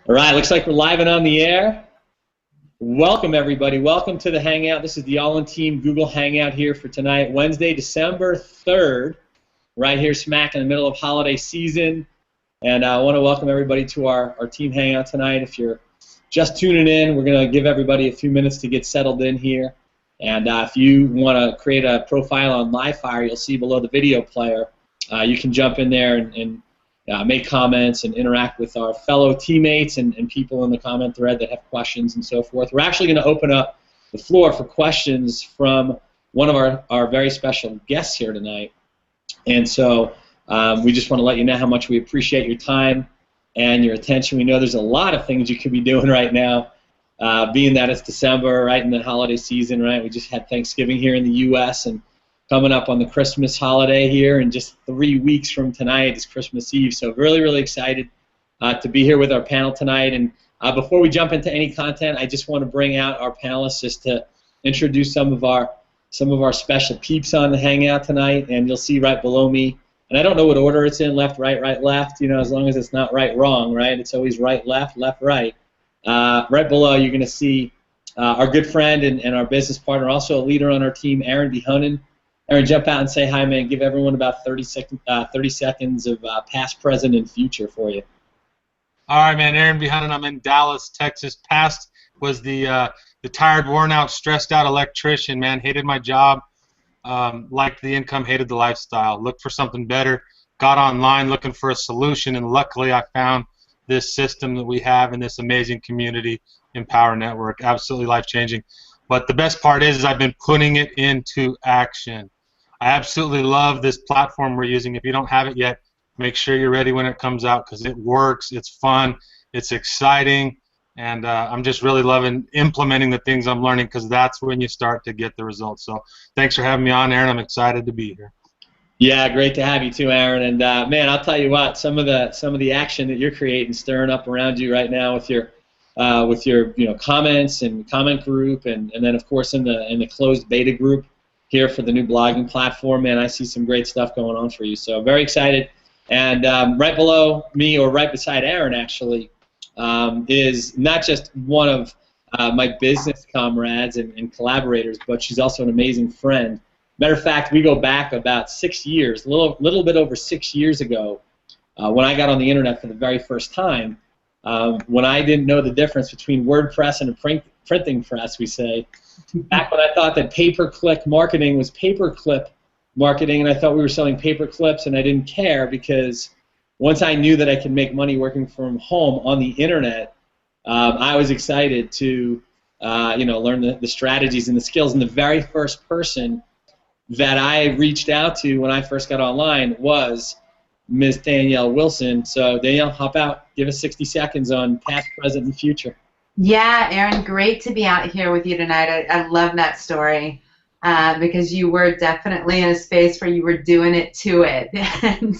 All right, looks like we're live and on the air. Welcome, everybody. Welcome to the Hangout. This is the all-in-team Google Hangout here for tonight, Wednesday, December 3rd, right here smack in the middle of holiday season. And I want to welcome everybody to our team Hangout tonight. If you're just tuning in, we're going to give everybody a few minutes to get settled in here. And if you want to create a profile on Livefire, you'll see below the video player. You can jump in there and make comments and interact with our fellow teammates and people in the comment thread that have questions and so forth. We're actually going to open up the floor for questions from one of our very special guests here tonight. And so we just want to let you know how much we appreciate your time and your attention. We know there's a lot of things you could be doing right now, being that it's December, right in the holiday season, right? We just had Thanksgiving here in the U.S. and coming up on the Christmas holiday here, and just 3 weeks from tonight is Christmas Eve. So really, really excited to be here with our panel tonight. And before we jump into any content, I just want to bring out our panelists just to introduce some of our special peeps on the Hangout tonight. And you'll see right below me, and I don't know what order it's in, left, right, left. You know, as long as it's not right, wrong, right? It's always right, left, right. Right below, you're going to see our good friend and our business partner, also a leader on our team, Aaron Behonen. Aaron, jump out and say hi, man. Give everyone about 30 seconds of past, present, and future for you. All right, man. Aaron Behonen. I'm in Dallas, Texas. Past was the tired, worn out, stressed out electrician, man. Hated my job. Liked the income, hated the lifestyle. Looked for something better. Got online looking for a solution, and luckily I found this system that we have in this amazing community, Empower Network. Absolutely life-changing. But the best part is I've been putting it into action. I absolutely love this platform we're using. If you don't have it yet, make sure you're ready when it comes out, because it works, it's fun, it's exciting, and I'm just really loving implementing the things I'm learning, because that's when you start to get the results. So thanks for having me on, Aaron. I'm excited to be here. Yeah, great to have you too, Aaron. And man, I'll tell you what, some of the action that you're creating, stirring up around you right now with your comments and comment group, and then of course in the closed beta group here for the new blogging platform, man, I see some great stuff going on for you. So very excited. And right below me, or right beside Aaron actually, is not just one of my business comrades and collaborators, but she's also an amazing friend. Matter of fact, we go back about 6 years, a little bit over 6 years ago, when I got on the internet for the very first time. When I didn't know the difference between WordPress and a printing press, we say, back when I thought that pay-per-click marketing was pay-per-clip marketing, and I thought we were selling paper clips, and I didn't care, because once I knew that I could make money working from home on the internet, I was excited to learn the strategies and the skills. And the very first person that I reached out to when I first got online was Ms. Danielle Wilson. So Danielle, hop out. Give us 60 seconds on past, present, and future. Yeah, Aaron, great to be out here with you tonight. I love that story because you were definitely in a space where you were doing it to it and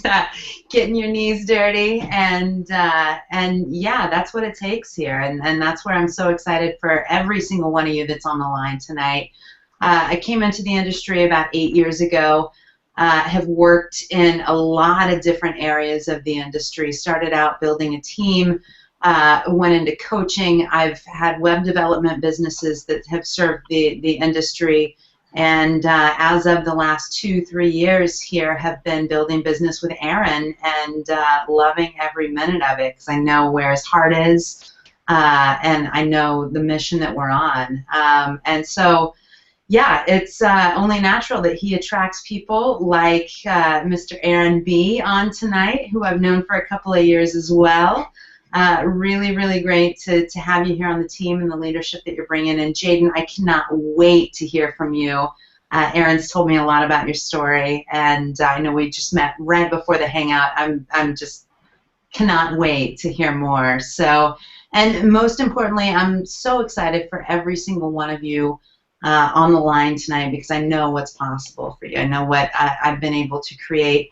getting your knees dirty, and yeah, that's what it takes here, and that's where I'm so excited for every single one of you that's on the line tonight. I came into the industry about 8 years ago. Have worked in a lot of different areas of the industry. Started out building a team, went into coaching. I've had web development businesses that have served the industry, and as of the last 2-3 years here, have been building business with Aaron, and loving every minute of it, because I know where his heart is, and I know the mission that we're on, and so. Yeah, it's only natural that he attracts people like Mr. Aaron B. on tonight, who I've known for a couple of years as well. Really, really great to have you here on the team and the leadership that you're bringing. And Jaden, I cannot wait to hear from you. Aaron's told me a lot about your story, and I know we just met right before the Hangout. I'm just cannot wait to hear more. So, and most importantly, I'm so excited for every single one of you on the line tonight, because I know what's possible for you. I know what I've been able to create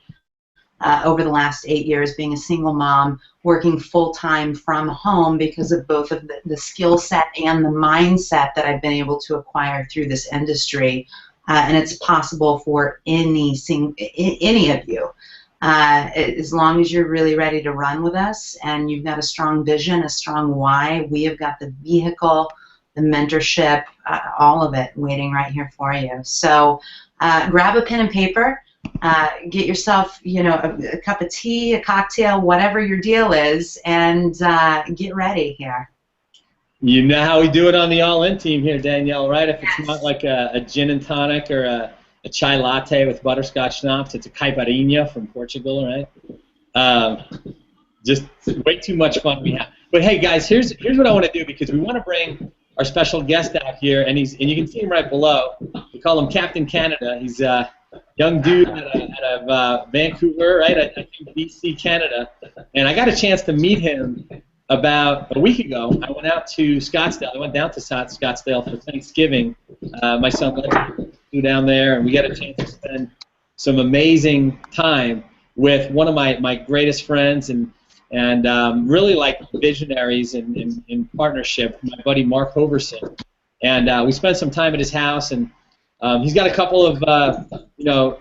over the last 8 years, being a single mom, working full-time from home, because of both of the skill set and the mindset that I've been able to acquire through this industry. And it's possible for any of you. As long as you're really ready to run with us and you've got a strong vision, a strong why, we have got the vehicle, the mentorship, all of it waiting right here for you. So grab a pen and paper, get yourself, a cup of tea, a cocktail, whatever your deal is, and get ready here. You know how we do it on the All-In team here, Danielle, right? If it's not like a gin and tonic or a chai latte with butterscotch schnapps, it's a caipirinha from Portugal, right? Just way too much fun we have. But hey, guys, here's what I want to do, because we want to bring our special guest out here, and you can see him right below. We call him Captain Canada. He's a young dude out of Vancouver, right? I think BC, Canada. And I got a chance to meet him about a week ago. I went out to Scottsdale. I went down to Scottsdale for Thanksgiving. My son flew down there, and we got a chance to spend some amazing time with one of my greatest friends and really like visionaries in partnership, my buddy Mark Hoverson. And we spent some time at his house, and he's got a couple of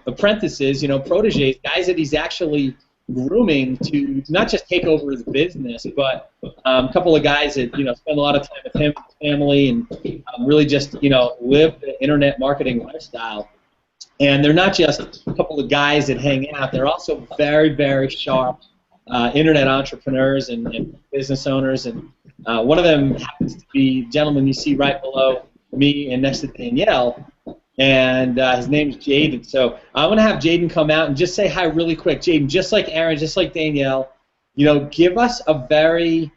apprentices, proteges, guys that he's actually grooming to not just take over his business, but a couple of guys that spend a lot of time with him, his family, and really just live the internet marketing lifestyle. And they're not just a couple of guys that hang out; they're also very, very sharp internet entrepreneurs and business owners. And one of them happens to be the gentleman you see right below me and next to Danielle. And his name's Jaden. So I'm going to have Jaden come out and just say hi really quick. Jaden, just like Aaron, just like Danielle, give us a very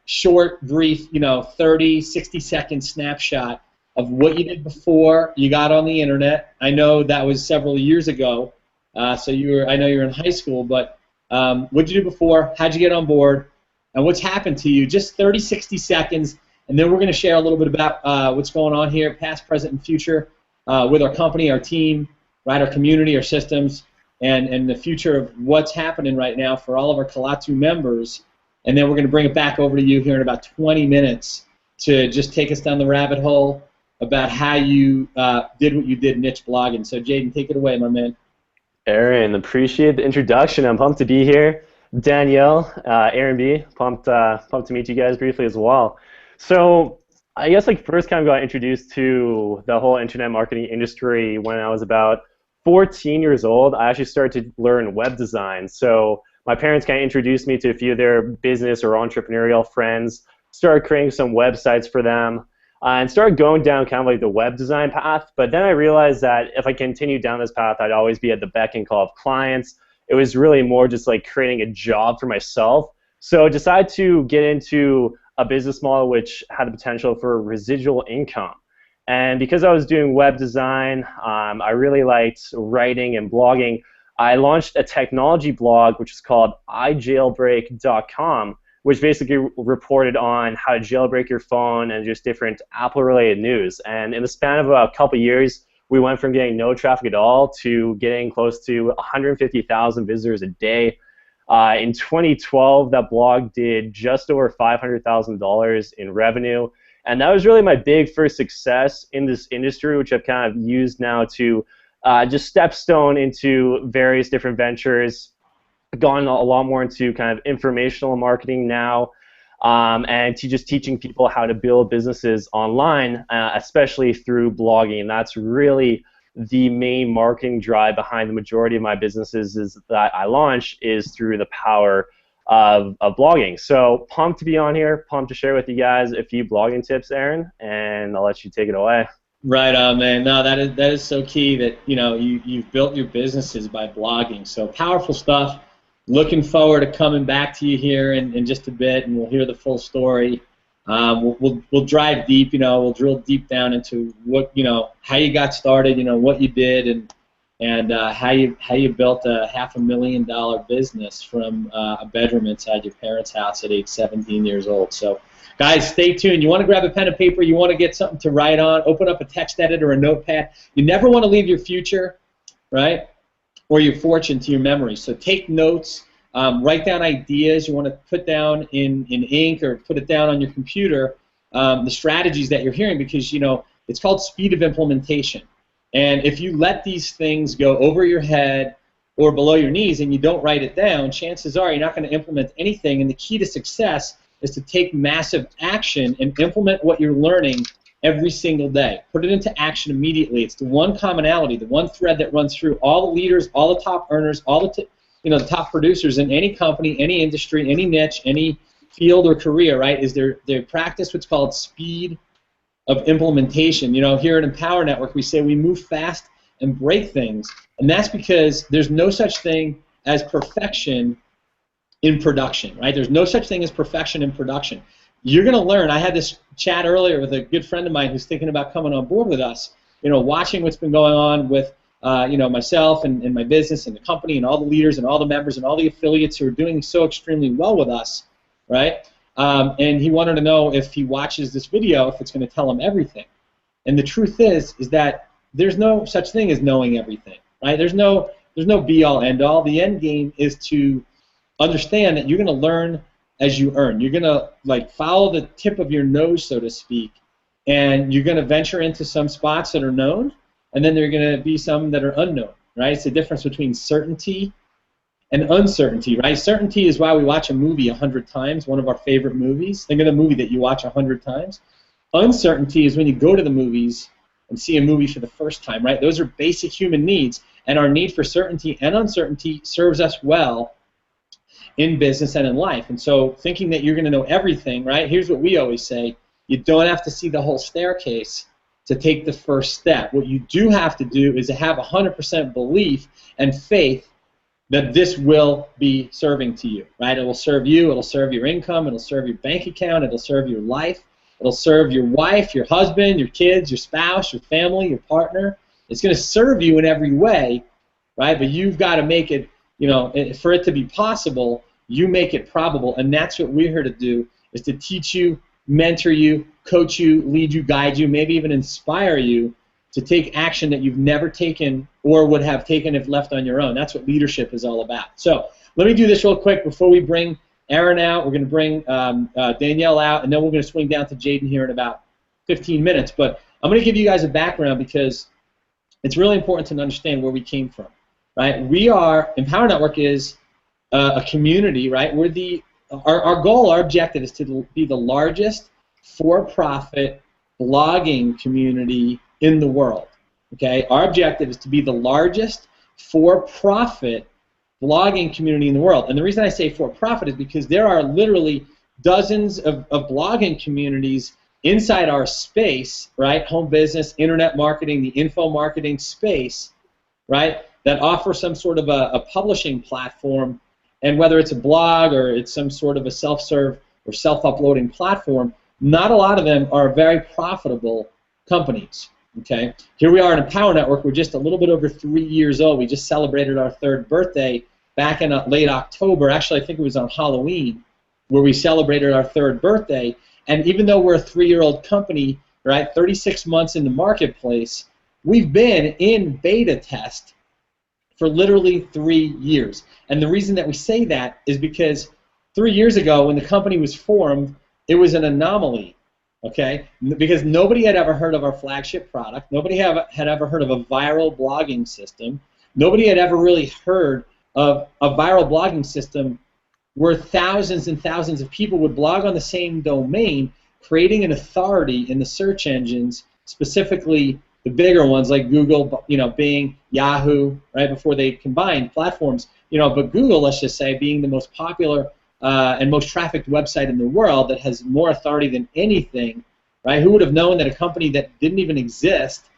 short, brief, 30, 60-second snapshot of what you did before you got on the internet. I know that was several years ago, so I know you're in high school, but what did you do before? How'd you get on board? And what's happened to you? Just 30, 60 seconds. And then we're going to share a little bit about what's going on here, past, present, and future, with our company, our team, right, our community, our systems, and the future of what's happening right now for all of our Kalatu members. And then we're going to bring it back over to you here in about 20 minutes to just take us down the rabbit hole about how you did what you did niche blogging. So, Jaden, take it away, my man. Aaron, appreciate the introduction. I'm pumped to be here. Danielle, Aaron B, pumped to meet you guys briefly as well. So I guess first kind of got introduced to the whole internet marketing industry when I was about 14 years old. I actually started to learn web design. So my parents kind of introduced me to a few of their business or entrepreneurial friends, started creating some websites for them, and started going down kind of the web design path. But then I realized that if I continued down this path, I'd always be at the beck and call of clients. It was really more just creating a job for myself. So I decided to get into a business model which had the potential for residual income. And because I was doing web design, I really liked writing and blogging. I launched a technology blog which is called ijailbreak.com, which basically reported on how to jailbreak your phone and just different Apple-related news. And in the span of a couple of years, we went from getting no traffic at all to getting close to 150,000 visitors a day. In 2012, that blog did just over $500,000 in revenue, and that was really my big first success in this industry, which I've kind of used now to just stepstone into various different ventures, gone a lot more into kind of informational marketing now, and to just teaching people how to build businesses online, especially through blogging. That's really the main marketing drive behind the majority of my businesses that I launch is through the power of blogging. So pumped to be on here, pumped to share with you guys a few blogging tips, Aaron, and I'll let you take it away. Right on, man. No, that is so key that you've built your businesses by blogging. So powerful stuff. Looking forward to coming back to you here in just a bit, and we'll hear the full story. We'll drive deep, we'll drill deep down into what, how you got started, what you did, and how you built a $500,000 business from a bedroom inside your parents' house at age 17 years old. So, guys, stay tuned. You want to grab a pen and paper, you want to get something to write on, open up a text editor or a notepad. You never want to leave your future, right, or your fortune to your memory. So take notes. Write down ideas you want to put down in ink or put it down on your computer, the strategies that you're hearing, because it's called speed of implementation. And if you let these things go over your head or below your knees and you don't write it down, chances are you're not going to implement anything. And the key to success is to take massive action and implement what you're learning every single day. Put it into action immediately. It's the one commonality, the one thread that runs through all the leaders, all the top earners, all the the top producers in any company, any industry, any niche, any field or career, right? Is they practice what's called speed of implementation. Here at Empower Network, we say we move fast and break things, and that's because there's no such thing as perfection in production, right? There's no such thing as perfection in production. You're going to learn. I had this chat earlier with a good friend of mine who's thinking about coming on board with us, watching what's been going on with myself and my business and the company and all the leaders and all the members and all the affiliates who are doing so extremely well with us, right? And he wanted to know if he watches this video, if it's going to tell him everything. And the truth is that there's no such thing as knowing everything, right? There's no be-all, end-all. The end game is to understand that you're going to learn as you earn. You're going to follow the tip of your nose, so to speak, and you're going to venture into some spots that are known, and then there are going to be some that are unknown, right? It's the difference between certainty and uncertainty, right? Certainty is why we watch a movie 100 times, one of our favorite movies. Think of the movie that you watch 100 times. Uncertainty is when you go to the movies and see a movie for the first time, right? Those are basic human needs, and our need for certainty and uncertainty serves us well in business and in life. And so thinking that you're going to know everything, right? Here's what we always say. You don't have to see the whole staircase to take the first step. What you do have to do is to have 100% belief and faith that this will be serving to you, right? It will serve you, it'll serve your income, it'll serve your bank account, it'll serve your life, it'll serve your wife, your husband, your kids, your spouse, your family, your partner. It's going to serve you in every way, right? But you've got to make it, for it to be possible, you make it probable, and that's what we're here to do, is to teach you, mentor you, coach you, lead you, guide you, maybe even inspire you to take action that you've never taken or would have taken if left on your own. That's what leadership is all about. So let me do this real quick before we bring Aaron out. We're going to bring Danielle out, and then we're going to swing down to Jaden here in about 15 minutes. But I'm going to give you guys a background because it's really important to understand where we came from, right? Empower Network is a community, right? Our goal, our objective is to be the largest for-profit blogging community in the world. Okay, our objective is to be the largest for-profit blogging community in the world. And the reason I say for-profit is because there are literally dozens of blogging communities inside our space, right? Home business, internet marketing, the info marketing space, right? That offer some sort of a publishing platform. And whether it's a blog or it's some sort of a self-serve or self-uploading platform, not a lot of them are very profitable companies. Okay, here we are in Empower Network. We're just a little bit over 3 years old. We just celebrated our 3rd birthday back in late October. Actually, I think it was on Halloween where we celebrated our 3rd birthday. And even though we're a 3-year-old company, right, 36 months in the marketplace, we've been in beta test for literally 3 years. And the reason that we say that is because 3 years ago when the company was formed, it was an anomaly. Okay, because nobody had ever heard of our flagship product. Nobody had ever heard of a viral blogging system. Nobody had ever really heard of a viral blogging system where thousands and thousands of people would blog on the same domain, creating an authority in the search engines, specifically the bigger ones like Google, Bing, Yahoo, right before they combined platforms. But Google, let's just say, being the most popular and most trafficked website in the world that has more authority than anything, right? Who would have known that a company that didn't even exist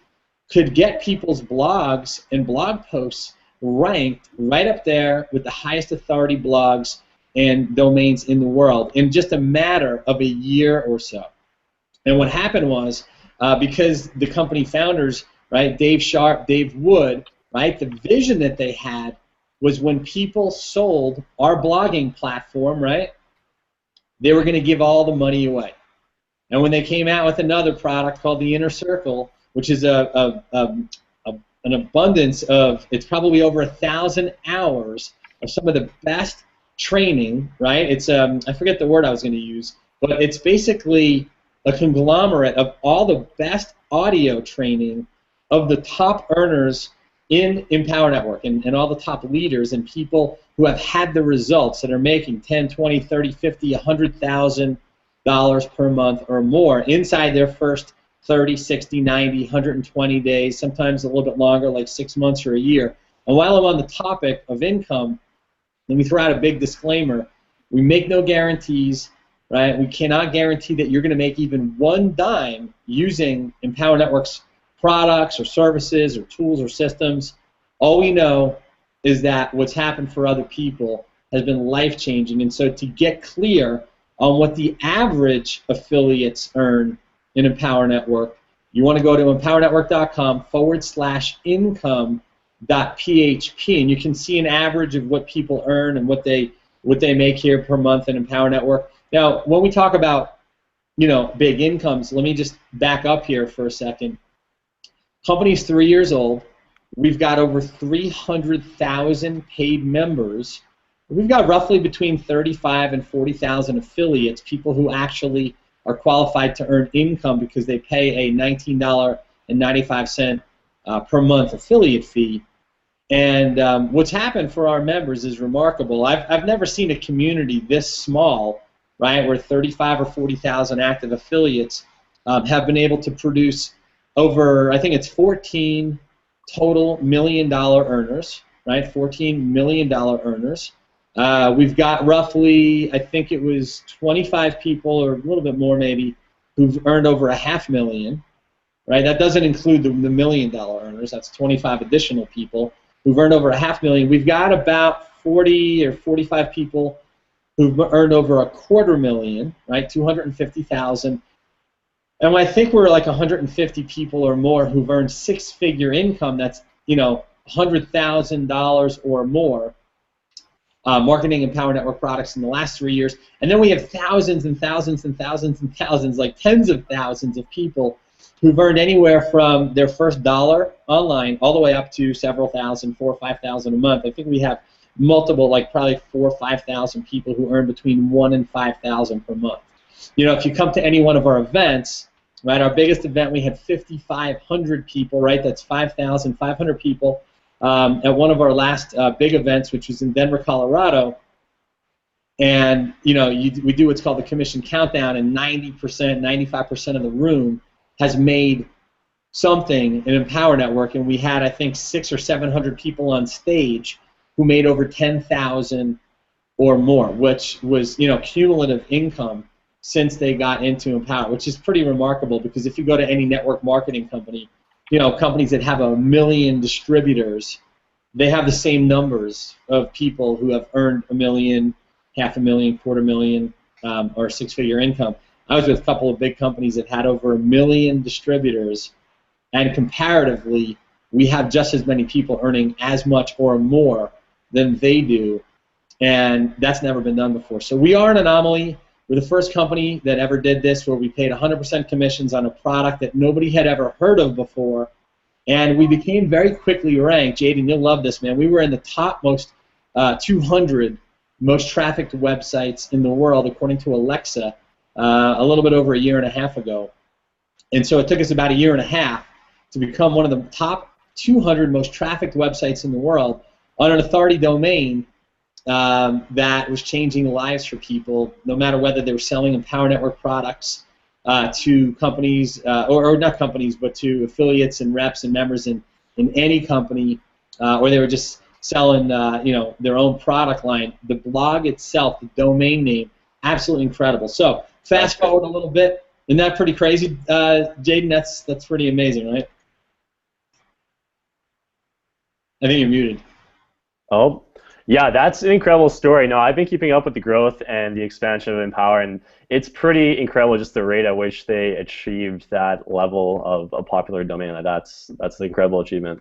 could get people's blogs and blog posts ranked right up there with the highest authority blogs and domains in the world in just a matter of a year or so. And what happened was, because the company founders, right, Dave Sharp, Dave Wood, right, the vision that they had was when people sold our blogging platform, right, they were going to give all the money away. And when they came out with another product called the Inner Circle, which is an abundance of, it's probably over 1,000 hours of some of the best training, right? It's I forget the word I was going to use, but it's basically a conglomerate of all the best audio training of the top earners in Empower Network and all the top leaders and people who have had the results that are making 10, 20, 30, 50, $100,000 per month or more inside their first 30, 60, 90, 120 days, sometimes a little bit longer, like 6 months or a year. And while I'm on the topic of income, let me throw out a big disclaimer. We make no guarantees, right? We cannot guarantee that you're going to make even one dime using Empower Network's products or services or tools or systems. All we know is that what's happened for other people has been life-changing. And so to get clear on what the average affiliates earn in Empower Network, you want to go to empowernetwork.com/income.php, and you can see an average of what people earn and what they make here per month in Empower Network. Now, when we talk about, big incomes, let me just back up here for a second. Company's 3 years old. We've got over 300,000 paid members. We've got roughly between 35 and 40,000 affiliates, people who actually are qualified to earn income because they pay a $19.95 per month affiliate fee. And what's happened for our members is remarkable. I've never seen a community this small, right, where 35 or 40,000 active affiliates have been able to produce over, I think it's 14 total $1 million earners, right? $14 million earners. We've got roughly, I think it was 25 people or a little bit more maybe, who've earned over $500,000, right? That doesn't include the $1 million earners. That's 25 additional people who've earned over $500,000. We've got about 40 or 45 people who've earned over $250,000, right? 250,000. And I think we're like 150 people or more who've earned six-figure income. That's $100,000 or more. Marketing Empower Network products in the last 3 years. And then we have thousands and thousands and thousands and thousands, like tens of thousands of people who've earned anywhere from their first dollar online all the way up to several thousand, 4,000 or 5,000 a month. I think we have multiple, like probably 4,000 or 5,000 people who earn between 1,000 and 5,000 per month. If you come to any one of our events, right, our biggest event, we had 5,500 people, right? That's 5,500 people. At one of our last big events, which was in Denver, Colorado, and we do what's called the commission countdown, and 90%, 95% of the room has made something in Empower Network, and we had, I think, 600 or 700 people on stage who made over 10,000 or more, which was cumulative income since they got into Empower, which is pretty remarkable because if you go to any network marketing company, companies that have 1 million distributors, they have the same numbers of people who have earned $1 million, $500,000, $250,000, or six-figure income. I was with a couple of big companies that had over 1 million distributors, and comparatively, we have just as many people earning as much or more than they do, and that's never been done before. So we are an anomaly. We're the first company that ever did this, where we paid 100% commissions on a product that nobody had ever heard of before, and we became very quickly ranked. Jaden, you'll love this, man. We were in the top 200 most trafficked websites in the world, according to Alexa, a little bit over a year and a half ago. And so it took us about a year and a half to become one of the top 200 most trafficked websites in the world on an authority domain that was changing lives for people, no matter whether they were selling Empower Network products to companies, or not companies, but to affiliates and reps and members in any company, or they were just selling their own product line. The blog itself, the domain name, absolutely incredible. So fast forward a little bit. Isn't that pretty crazy, Jaden? That's pretty amazing, right? I think you're muted. Oh, yeah, that's an incredible story. No, I've been keeping up with the growth and the expansion of Empower, and it's pretty incredible just the rate at which they achieved that level of a popular domain. That's an incredible achievement.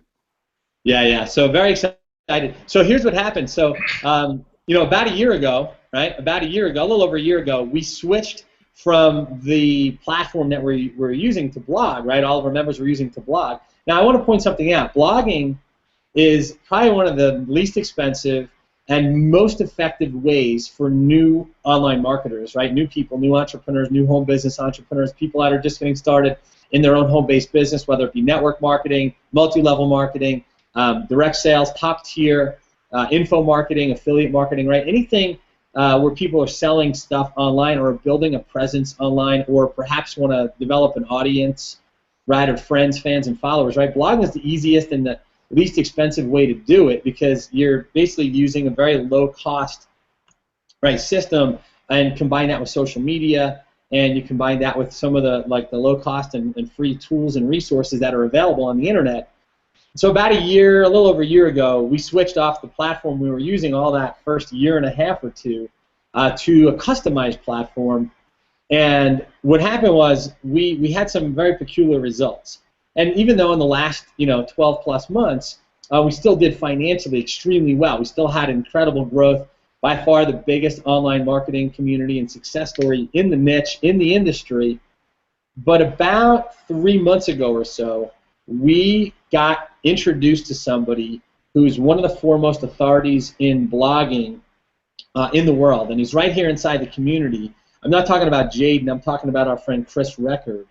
Yeah. So very excited. So here's what happened. So about a year ago, right? A little over a year ago, we switched from the platform that we're using to blog, right? All of our members were using to blog. Now I want to point something out. Blogging is probably one of the least expensive and most effective ways for new online marketers, right? New people, new entrepreneurs, new home business entrepreneurs, people that are just getting started in their own home-based business, whether it be network marketing, multi-level marketing, direct sales, top tier, info marketing, affiliate marketing, right? Anything where people are selling stuff online or building a presence online, or perhaps want to develop an audience, right, or friends, fans, and followers, right? Blogging is the easiest and the least expensive way to do it, because you're basically using a very low cost, right, system, and combine that with social media, and you combine that with some of the low cost and free tools and resources that are available on the internet. So about a little over a year ago, we switched off the platform we were using all that first year and a half or two to a customized platform. And what happened was we had some very peculiar results. And even though in the last 12 plus months, we still did financially extremely well. We still had incredible growth, by far the biggest online marketing community and success story in the niche, in the industry. But about 3 months ago or so, we got introduced to somebody who's one of the foremost authorities in blogging in the world, and he's right here inside the community. I'm not talking about Jaden, I'm talking about our friend Chris Record.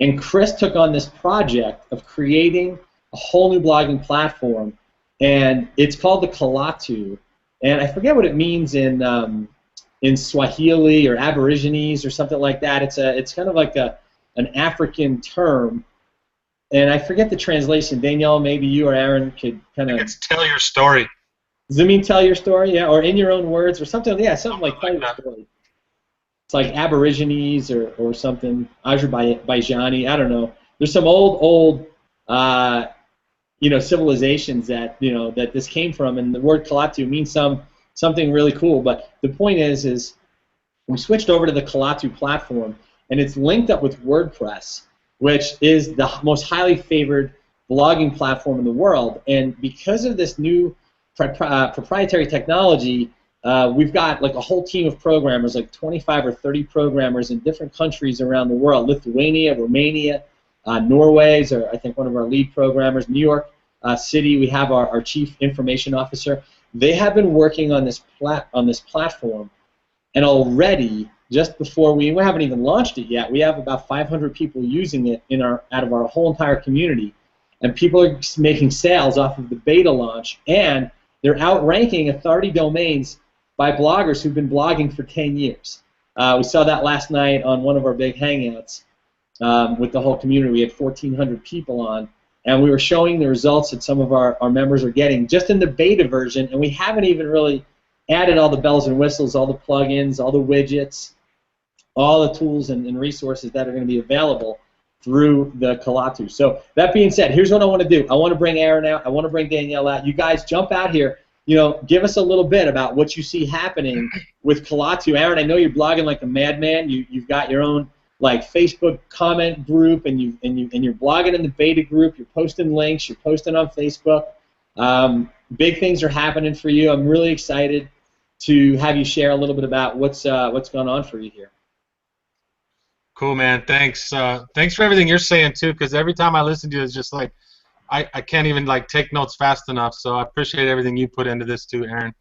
And Chris took on this project of creating a whole new blogging platform, and it's called the Kalatu. And I forget what it means in Swahili or Aborigines or something like that. It's kind of like an African term, and I forget the translation. Danielle, maybe you or Aaron could kind of. It's tell your story. Does it mean tell your story? Yeah, or in your own words or something? Yeah, something like tell your story. It's like Aborigines or something. Azerbaijani. I don't know. There's some old civilizations that that this came from, and the word Kalatu means something really cool. But the point is we switched over to the Kalatu platform, and it's linked up with WordPress, which is the most highly favored blogging platform in the world. And because of this new proprietary technology, we've got like a whole team of programmers, like 25 or 30 programmers in different countries around the world. Lithuania, Romania, Norway is I think one of our lead programmers. New York City, we have our chief information officer. They have been working on this platform, and already, just before we haven't even launched it yet, we have about 500 people using it out of our whole entire community, and people are making sales off of the beta launch, and they're outranking authority domains by bloggers who've been blogging for 10 years. We saw that last night on one of our big hangouts with the whole community. We had 1,400 people on, and we were showing the results that some of our members are getting just in the beta version, and we haven't even really added all the bells and whistles, all the plugins, all the widgets, all the tools and resources that are going to be available through the Kalatu. So that being said, here's what I want to do. I want to bring Aaron out. I want to bring Danielle out. You guys jump out here. Give us a little bit about what you see happening with Kalatu. Aaron, I know you're blogging like a madman. You've got your own Facebook comment group, and you're blogging in the beta group. You're posting links. You're posting on Facebook. Big things are happening for you. I'm really excited to have you share a little bit about what's going on for you here. Cool, man. Thanks. Thanks for everything you're saying too, because every time I listen to you, it's just like I can't even take notes fast enough. So I appreciate everything you put into this too, Aaron.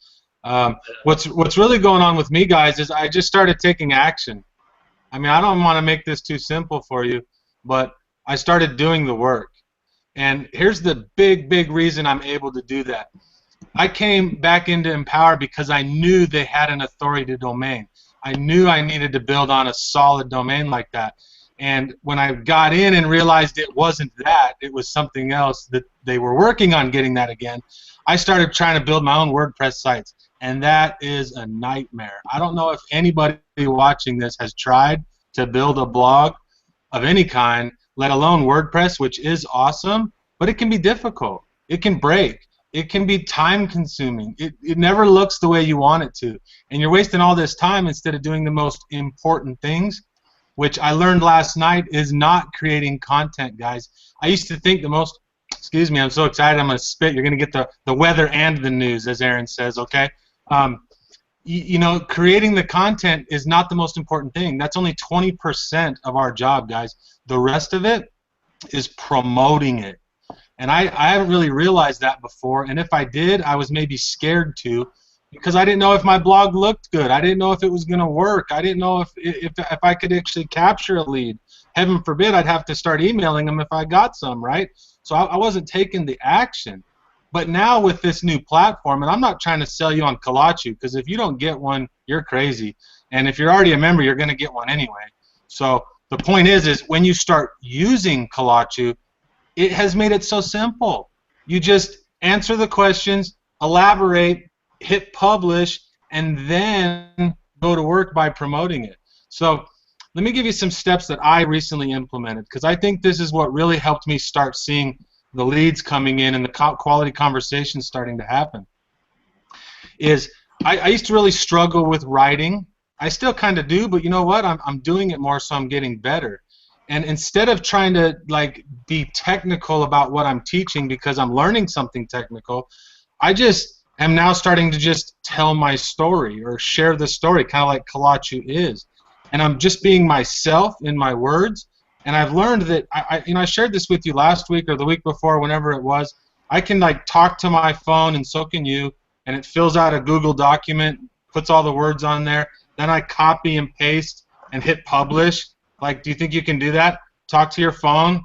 What's really going on with me, guys, is I just started taking action. I mean, I don't want to make this too simple for you, but I started doing the work. And here's the big reason I'm able to do that. I came back into Empower because I knew they had an authority domain. I knew I needed to build on a solid domain like that. And when I got in and realized it wasn't that, it was something else, that they were working on getting that again, I started trying to build my own WordPress sites. And that is a nightmare. I don't know if anybody watching this has tried to build a blog of any kind, let alone WordPress, which is awesome, but it can be difficult. It can break. It can be time-consuming. It never looks the way you want it to. And you're wasting all this time instead of doing the most important things, which I learned last night is not creating content, guys. I used to think the most, excuse me, I'm so excited I'm going to spit. You're going to get the weather and the news, as Aaron says, okay? Creating the content is not the most important thing. That's only 20% of our job, guys. The rest of it is promoting it. And I haven't really realized that before, and if I did, I was maybe scared to, because I didn't know if my blog looked good. I didn't know if it was going to work. I didn't know if I could actually capture a lead. Heaven forbid I'd have to start emailing them if I got some, right? So I wasn't taking the action. But now with this new platform, and I'm not trying to sell you on Kalachu, because if you don't get one, you're crazy. And if you're already a member, you're going to get one anyway. So the point is when you start using Kalachu, it has made it so simple. You just answer the questions, elaborate, hit publish, and then go to work by promoting it. So let me give you some steps that I recently implemented, because I think this is what really helped me start seeing the leads coming in and the quality conversations starting to happen. I used to really struggle with writing. I still kind of do, but you know what? I'm doing it more, so I'm getting better. And instead of trying to like be technical about what I'm teaching because I'm learning something technical, I just am now starting to just tell my story or share the story, kind of like Kalachu is. And I'm just being myself in my words. And I've learned that I shared this with you last week or the week before, whenever it was. I can like talk to my phone, and so can you, and it fills out a Google document, puts all the words on there. Then I copy and paste and hit publish. Like, do you think you can do that? Talk to your phone,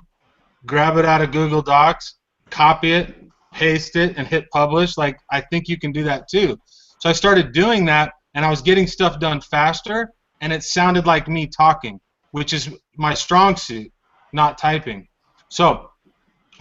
grab it out of Google Docs, copy it, paste it, and hit publish. Like, I think you can do that too. So I started doing that, and I was getting stuff done faster, and it sounded like me talking, which is my strong suit, not typing. So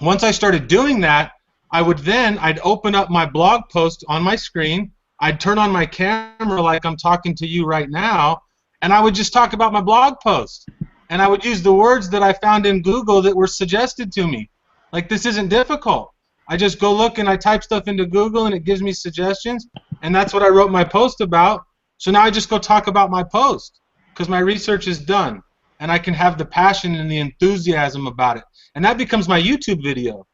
once I started doing that, I'd open up my blog post on my screen, I'd turn on my camera like I'm talking to you right now, and I would just talk about my blog post. And I would use the words that I found in Google that were suggested to me. Like, this isn't difficult. I just go look and I type stuff into Google and it gives me suggestions, and that's what I wrote my post about. So now I just go talk about my post because my research is done, and I can have the passion and the enthusiasm about it. And that becomes my YouTube video.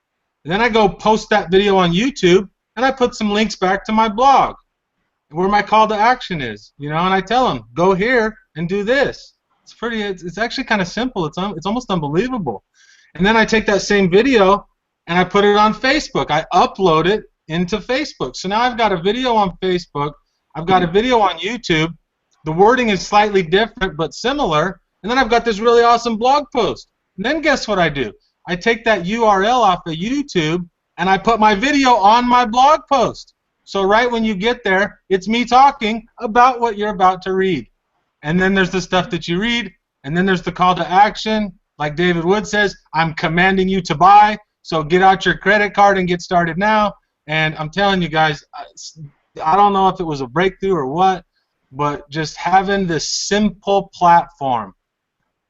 And then I go post that video on YouTube, and I put some links back to my blog where my call to action is, you know, and I tell them, go here and do this. It's actually kind of simple. It's almost unbelievable. And then I take that same video and I put it on Facebook. I upload it into Facebook. So now I've got a video on Facebook. I've got a video on YouTube. The wording is slightly different but similar. And then I've got this really awesome blog post. And then guess what I do? I take that URL off of YouTube and I put my video on my blog post. So right when you get there, it's me talking about what you're about to read. And then there's the stuff that you read, and then there's the call to action. Like David Wood says, I'm commanding you to buy, so get out your credit card and get started now. And I'm telling you guys, I don't know if it was a breakthrough or what, but just having this simple platform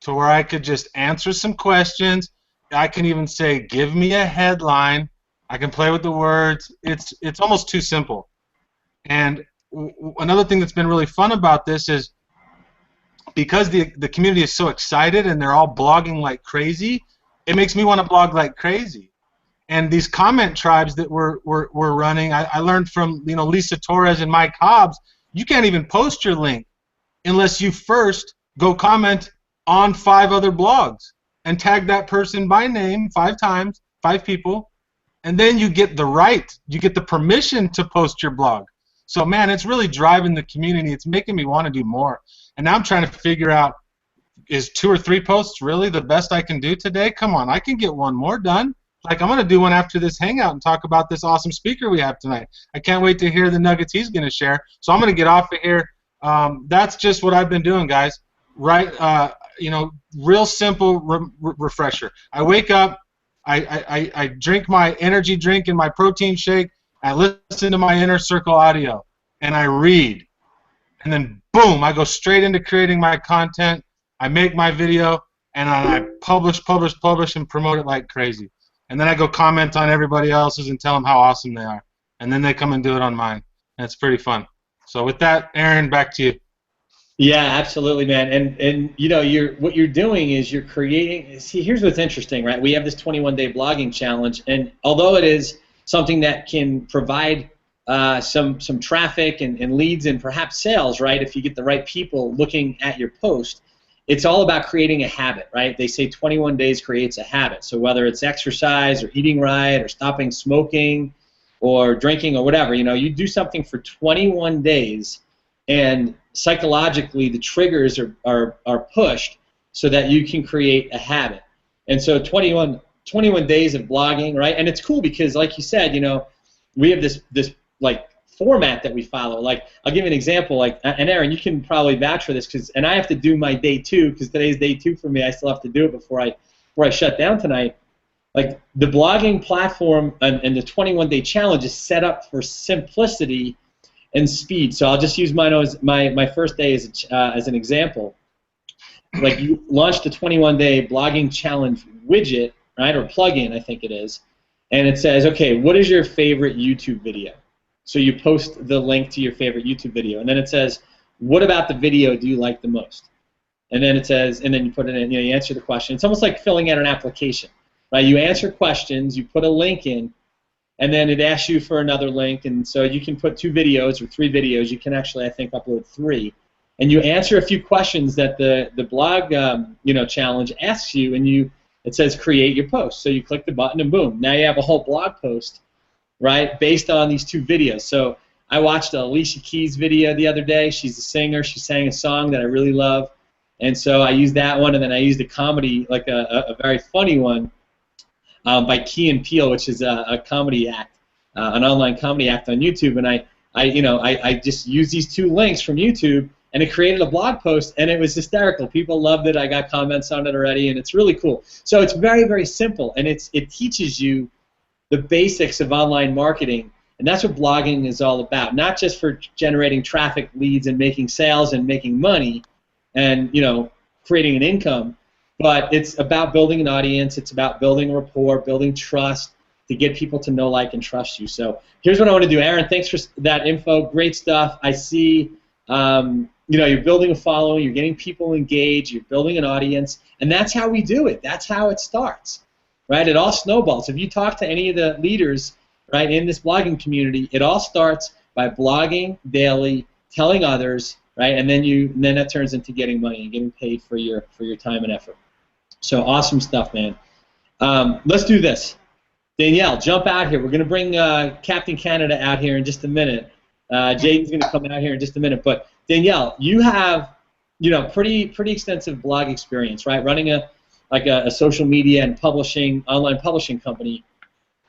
to where I could just answer some questions. I can even say, give me a headline. I can play with the words. It's almost too simple. And another thing that's been really fun about this is because the community is so excited and they're all blogging like crazy, it makes me want to blog like crazy. And these comment tribes that we're running, I learned from Lisa Torres and Mike Hobbs, you can't even post your link unless you first go comment on 5 other blogs and tag that person by name 5 times, 5 people, and then you get the permission to post your blog. So man, it's really driving the community. It's making me want to do more. And now I'm trying to figure out, is 2 or 3 posts really the best I can do today? Come on, I can get one more done. Like, I'm going to do one after this hangout and talk about this awesome speaker we have tonight. I can't wait to hear the nuggets he's going to share. So I'm going to get off of here. That's just what I've been doing, guys. Right? Real simple refresher. I wake up, I drink my energy drink and my protein shake. I listen to my Inner Circle audio, and I read. And then, boom, I go straight into creating my content. I make my video, and I publish, and promote it like crazy. And then I go comment on everybody else's and tell them how awesome they are. And then they come and do it on mine. And it's pretty fun. So with that, Aaron, back to you. Yeah, absolutely, man. And what you're doing is you're creating. See, here's what's interesting, right? We have this 21-day blogging challenge, and although it is something that can provide some traffic and leads and perhaps sales, right? If you get the right people looking at your post, it's all about creating a habit, right? They say 21 days creates a habit. So whether it's exercise or eating right or stopping smoking or drinking or whatever, you do something for 21 days, and psychologically the triggers are pushed so that you can create a habit. And so 21 days of blogging, right? And it's cool because, like you said, we have this like format that we follow. Like, I'll give you an example. Like, and Aaron, you can probably vouch for this, and I have to do my day 2 because today's day 2 for me. I still have to do it before I shut down tonight. Like, the blogging platform and the 21-day challenge is set up for simplicity and speed. So I'll just use mine as my first day as an example. Like, you launched a 21-day blogging challenge widget, right, or plugin, I think it is, and it says, okay, what is your favorite YouTube video? So you post the link to your favorite YouTube video, and then it says, what about the video do you like the most? And then it says, and then you put it in, you answer the question. It's almost like filling out an application, right? You answer questions, you put a link in, and then it asks you for another link, and so you can put 2 videos or 3 videos. You can actually, I think, upload 3, and you answer a few questions that the blog challenge asks you, and it says create your post. So you click the button, and boom, now you have a whole blog post, right, based on these 2 videos. So I watched Alicia Keys' video the other day. She's a singer. She sang a song that I really love, and so I used that one, and then I used a comedy, like a very funny one by Key and Peele, which is a comedy act, an online comedy act on YouTube, and I just used these 2 links from YouTube, and it created a blog post, and it was hysterical. People loved it. I got comments on it already, and it's really cool. So it's very, very simple, and it teaches you the basics of online marketing, and that's what blogging is all about. Not just for generating traffic, leads, and making sales and making money, and creating an income, but it's about building an audience. It's about building rapport, building trust to get people to know, like, and trust you. So here's what I want to do, Aaron. Thanks for that info. Great stuff. I see. You're building a following. You're getting people engaged. You're building an audience, and that's how we do it. That's how it starts. Right? It all snowballs. If you talk to any of the leaders, right, in this blogging community, it all starts by blogging daily, telling others, right, and then that turns into getting money and getting paid for your time and effort. So awesome stuff, man. Let's do this. Danielle, jump out here. We're going to bring Captain Canada out here in just a minute. Jaden's going to come out here in just a minute. But Danielle, you have pretty extensive blog experience, right? Running a social media and online publishing company.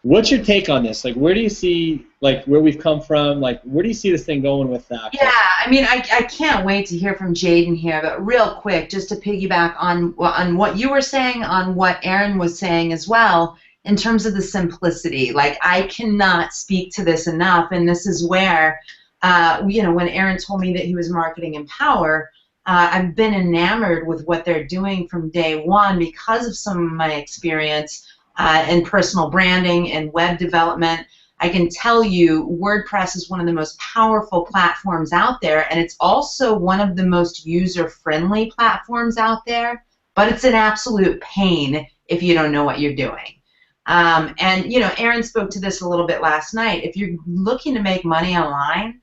What's your take on this? Like, where do you see, like, where we've come from? Like, where do you see this thing going with that? Yeah, I mean, I can't wait to hear from Jaden here, but real quick, just to piggyback on what you were saying, on what Aaron was saying as well, in terms of the simplicity. Like, I cannot speak to this enough, and this is where, when Aaron told me that he was marketing Empower, I've been enamored with what they're doing from day one because of some of my experience in personal branding and web development. I can tell you WordPress is one of the most powerful platforms out there, and it's also one of the most user-friendly platforms out there, but it's an absolute pain if you don't know what you're doing. And Aaron spoke to this a little bit last night. If you're looking to make money online,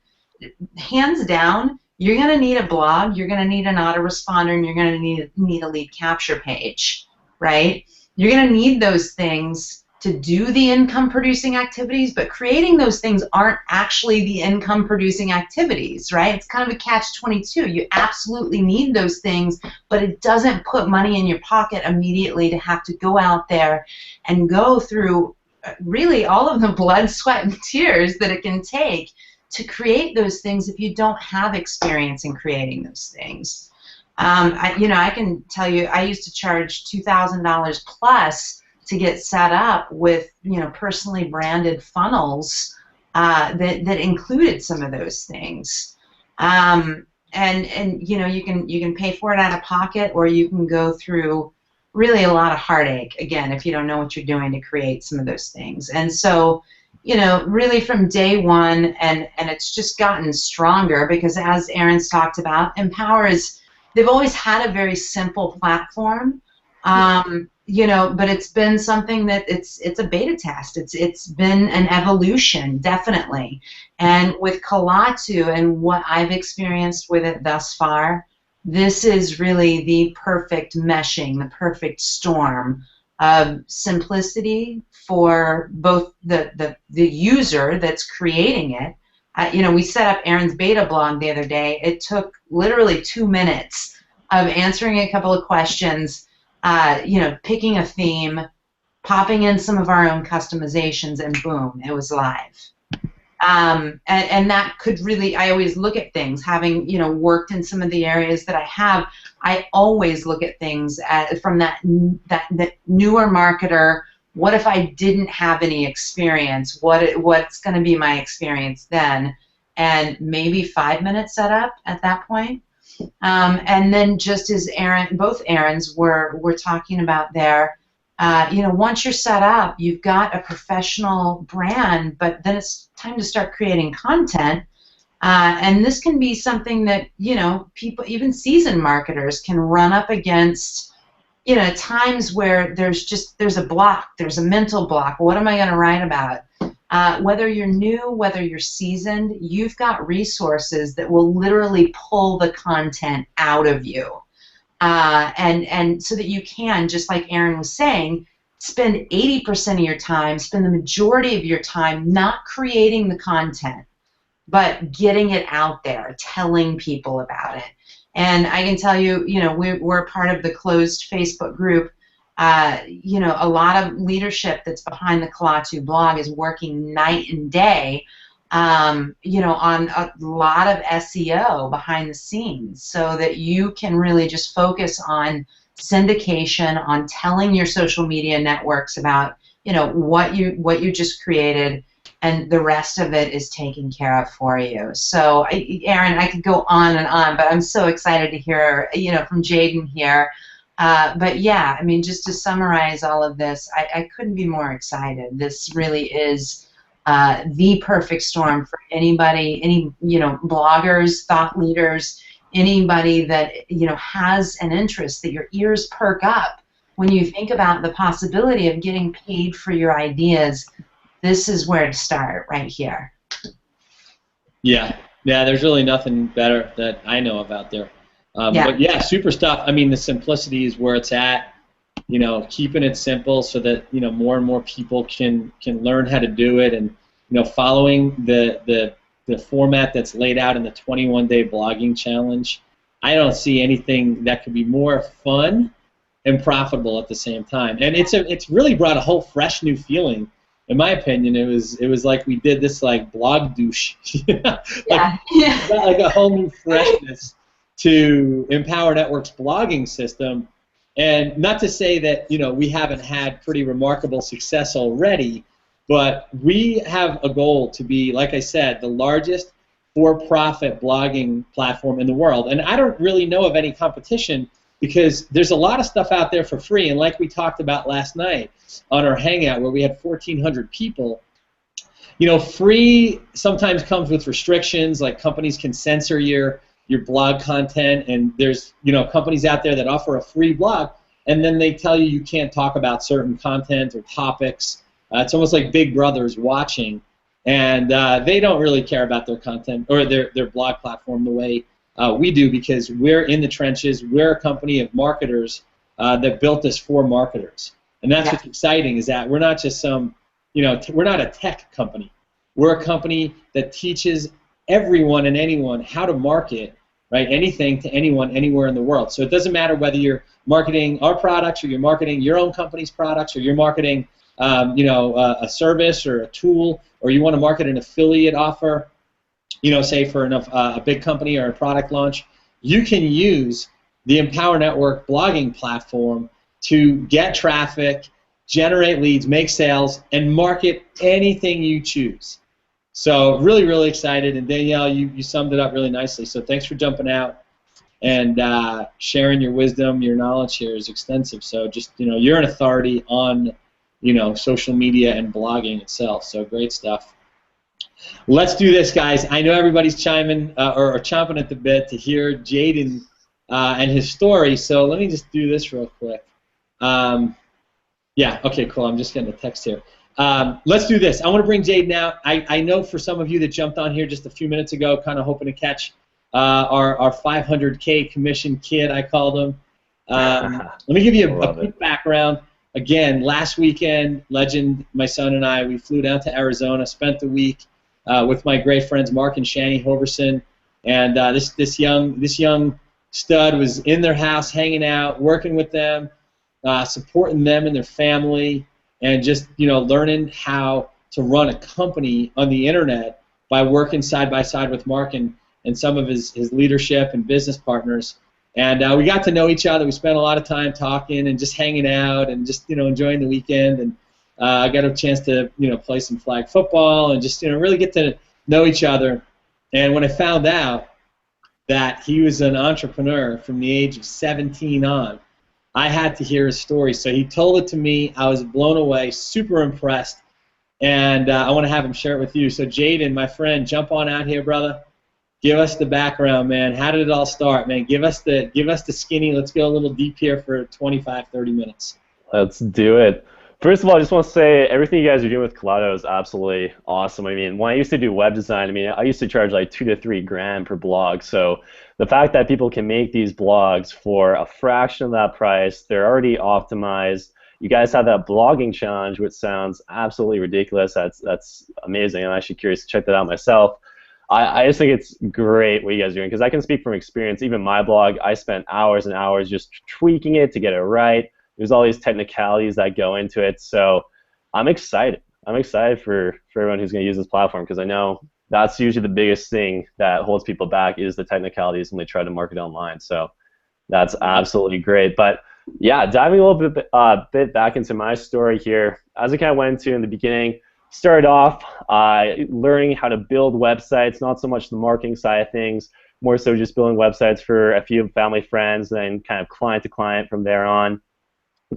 hands down, you're going to need a blog, you're going to need an autoresponder, and you're going to need a lead capture page, right? You're going to need those things to do the income-producing activities, but creating those things aren't actually the income-producing activities, right? It's kind of a catch-22. You absolutely need those things, but it doesn't put money in your pocket immediately to have to go out there and go through really all of the blood, sweat, and tears that it can take to create those things if you don't have experience in creating those things. I can tell you, I used to charge $2,000 plus to get set up with, personally branded funnels that included some of those things. And you can pay for it out of pocket, or you can go through really a lot of heartache, again, if you don't know what you're doing to create some of those things. And so, really from day one, and it's just gotten stronger because, as Aaron's talked about, Empower they've always had a very simple platform, but it's been something that it's a beta test. It's been an evolution, definitely. And with Kalatu and what I've experienced with it thus far, this is really the perfect meshing, the perfect storm of simplicity for both the user that's creating it. We set up Aaron's beta blog the other day. It took literally 2 minutes of answering a couple of questions, picking a theme, popping in some of our own customizations, and boom, it was live. And that could really, I always look at things, having, worked in some of the areas that I have, I always look at things from that newer marketer. What if I didn't have any experience? What's going to be my experience then? And maybe 5 minutes setup at that point. And then just as both Aarons were talking about there, once you're set up, you've got a professional brand, but then it's time to start creating content. And this can be something that, people, even seasoned marketers, can run up against, times where there's a block, there's a mental block. What am I going to write about? Whether you're new, whether you're seasoned, you've got resources that will literally pull the content out of you. And so that you can, just like Aaron was saying, spend 80% of your time, spend the majority of your time not creating the content, but getting it out there, telling people about it. And I can tell you, we're part of the closed Facebook group. A lot of leadership that's behind the Kalatu blog is working night and day, on a lot of SEO behind the scenes, so that you can really just focus on syndication, on telling your social media networks about, what you just created, and the rest of it is taken care of for you. So, Aaron, I could go on and on, but I'm so excited to hear, from Jaden here. But yeah, I mean, just to summarize all of this, I couldn't be more excited. This really is the perfect storm for anybody, any bloggers, thought leaders, anybody that has an interest, that your ears perk up when you think about the possibility of getting paid for your ideas. This is where to start, right here. Yeah, there's really nothing better that I know of out there. But yeah, super stuff. I mean, the simplicity is where it's at. Keeping it simple so that more and more people can learn how to do it, and following the format that's laid out in the 21-day blogging challenge. I don't see anything that could be more fun and profitable at the same time. And it's really brought a whole fresh new feeling. In my opinion, it was like we did this like blog douche, like a whole new freshness to Empower Network's blogging system. And not to say that we haven't had pretty remarkable success already, but we have a goal to be, like I said, the largest for-profit blogging platform in the world. And I don't really know of any competition, because there's a lot of stuff out there for free. And like we talked about last night on our hangout, where we had 1,400 people, free sometimes comes with restrictions, like companies can censor your blog content, and there's companies out there that offer a free blog, and then they tell you can't talk about certain content or topics. It's almost like Big Brother's watching, and they don't really care about their content or their blog platform the way we do, because we're in the trenches. We're a company of marketers that built this for marketers, and that's what's exciting, is that we're not just we're not a tech company. We're a company that teaches everyone and anyone how to market, right? Anything to anyone, anywhere in the world. So it doesn't matter whether you're marketing our products, or you're marketing your own company's products, or you're marketing, a service or a tool, or you want to market an affiliate offer, say for a big company or a product launch. You can use the Empower Network blogging platform to get traffic, generate leads, make sales, and market anything you choose. So really, really excited, and Danielle, you summed it up really nicely. So thanks for jumping out and sharing your wisdom. Your knowledge here is extensive. So just you're an authority on social media and blogging itself. So great stuff. Let's do this, guys. I know everybody's chiming or chomping at the bit to hear Jaden and his story. So let me just do this real quick. Okay, cool. I'm just getting a text here. Let's do this. I want to bring Jaden out. I know for some of you that jumped on here just a few minutes ago, kind of hoping to catch our 500K commission kid, I called him. Let me give you a quick background. Again, last weekend, Legend, my son and I, we flew down to Arizona, spent the week with my great friends Mark and Shani Hoverson, and this young stud was in their house, hanging out, working with them, supporting them and their family, and just learning how to run a company on the internet by working side by side with Mark and some of his leadership and business partners. And we got to know each other. We spent a lot of time talking and just hanging out and just, enjoying the weekend. And I got a chance to, play some flag football and just, really get to know each other. And when I found out that he was an entrepreneur from the age of 17 on, I had to hear his story. So he told it to me. I was blown away, super impressed. And I want to have him share it with you. So Jaden, my friend, jump on out here, brother. Give us the background, man. How did it all start, man? Give us the skinny. Let's go a little deep here for 25, 30 minutes. Let's do it. First of all, I just want to say everything you guys are doing with Kaleido is absolutely awesome. I mean, when I used to do web design, I used to charge like $2 to $3 grand per blog. So the fact that people can make these blogs for a fraction of that price, they're already optimized. You guys have that blogging challenge, which sounds absolutely ridiculous. That's amazing. I'm actually curious to check that out myself. I just think it's great what you guys are doing, because I can speak from experience. Even my blog, I spent hours and hours just tweaking it to get it right. There's all these technicalities that go into it. So I'm excited. I'm excited for everyone who's going to use this platform, because I know that's usually the biggest thing that holds people back is the technicalities when they try to market online. So that's absolutely great. But yeah, diving a little bit back into my story here, as I kind of went into in the beginning, started off learning how to build websites, not so much the marketing side of things, more so just building websites for a few family, friends, and kind of client to client from there on.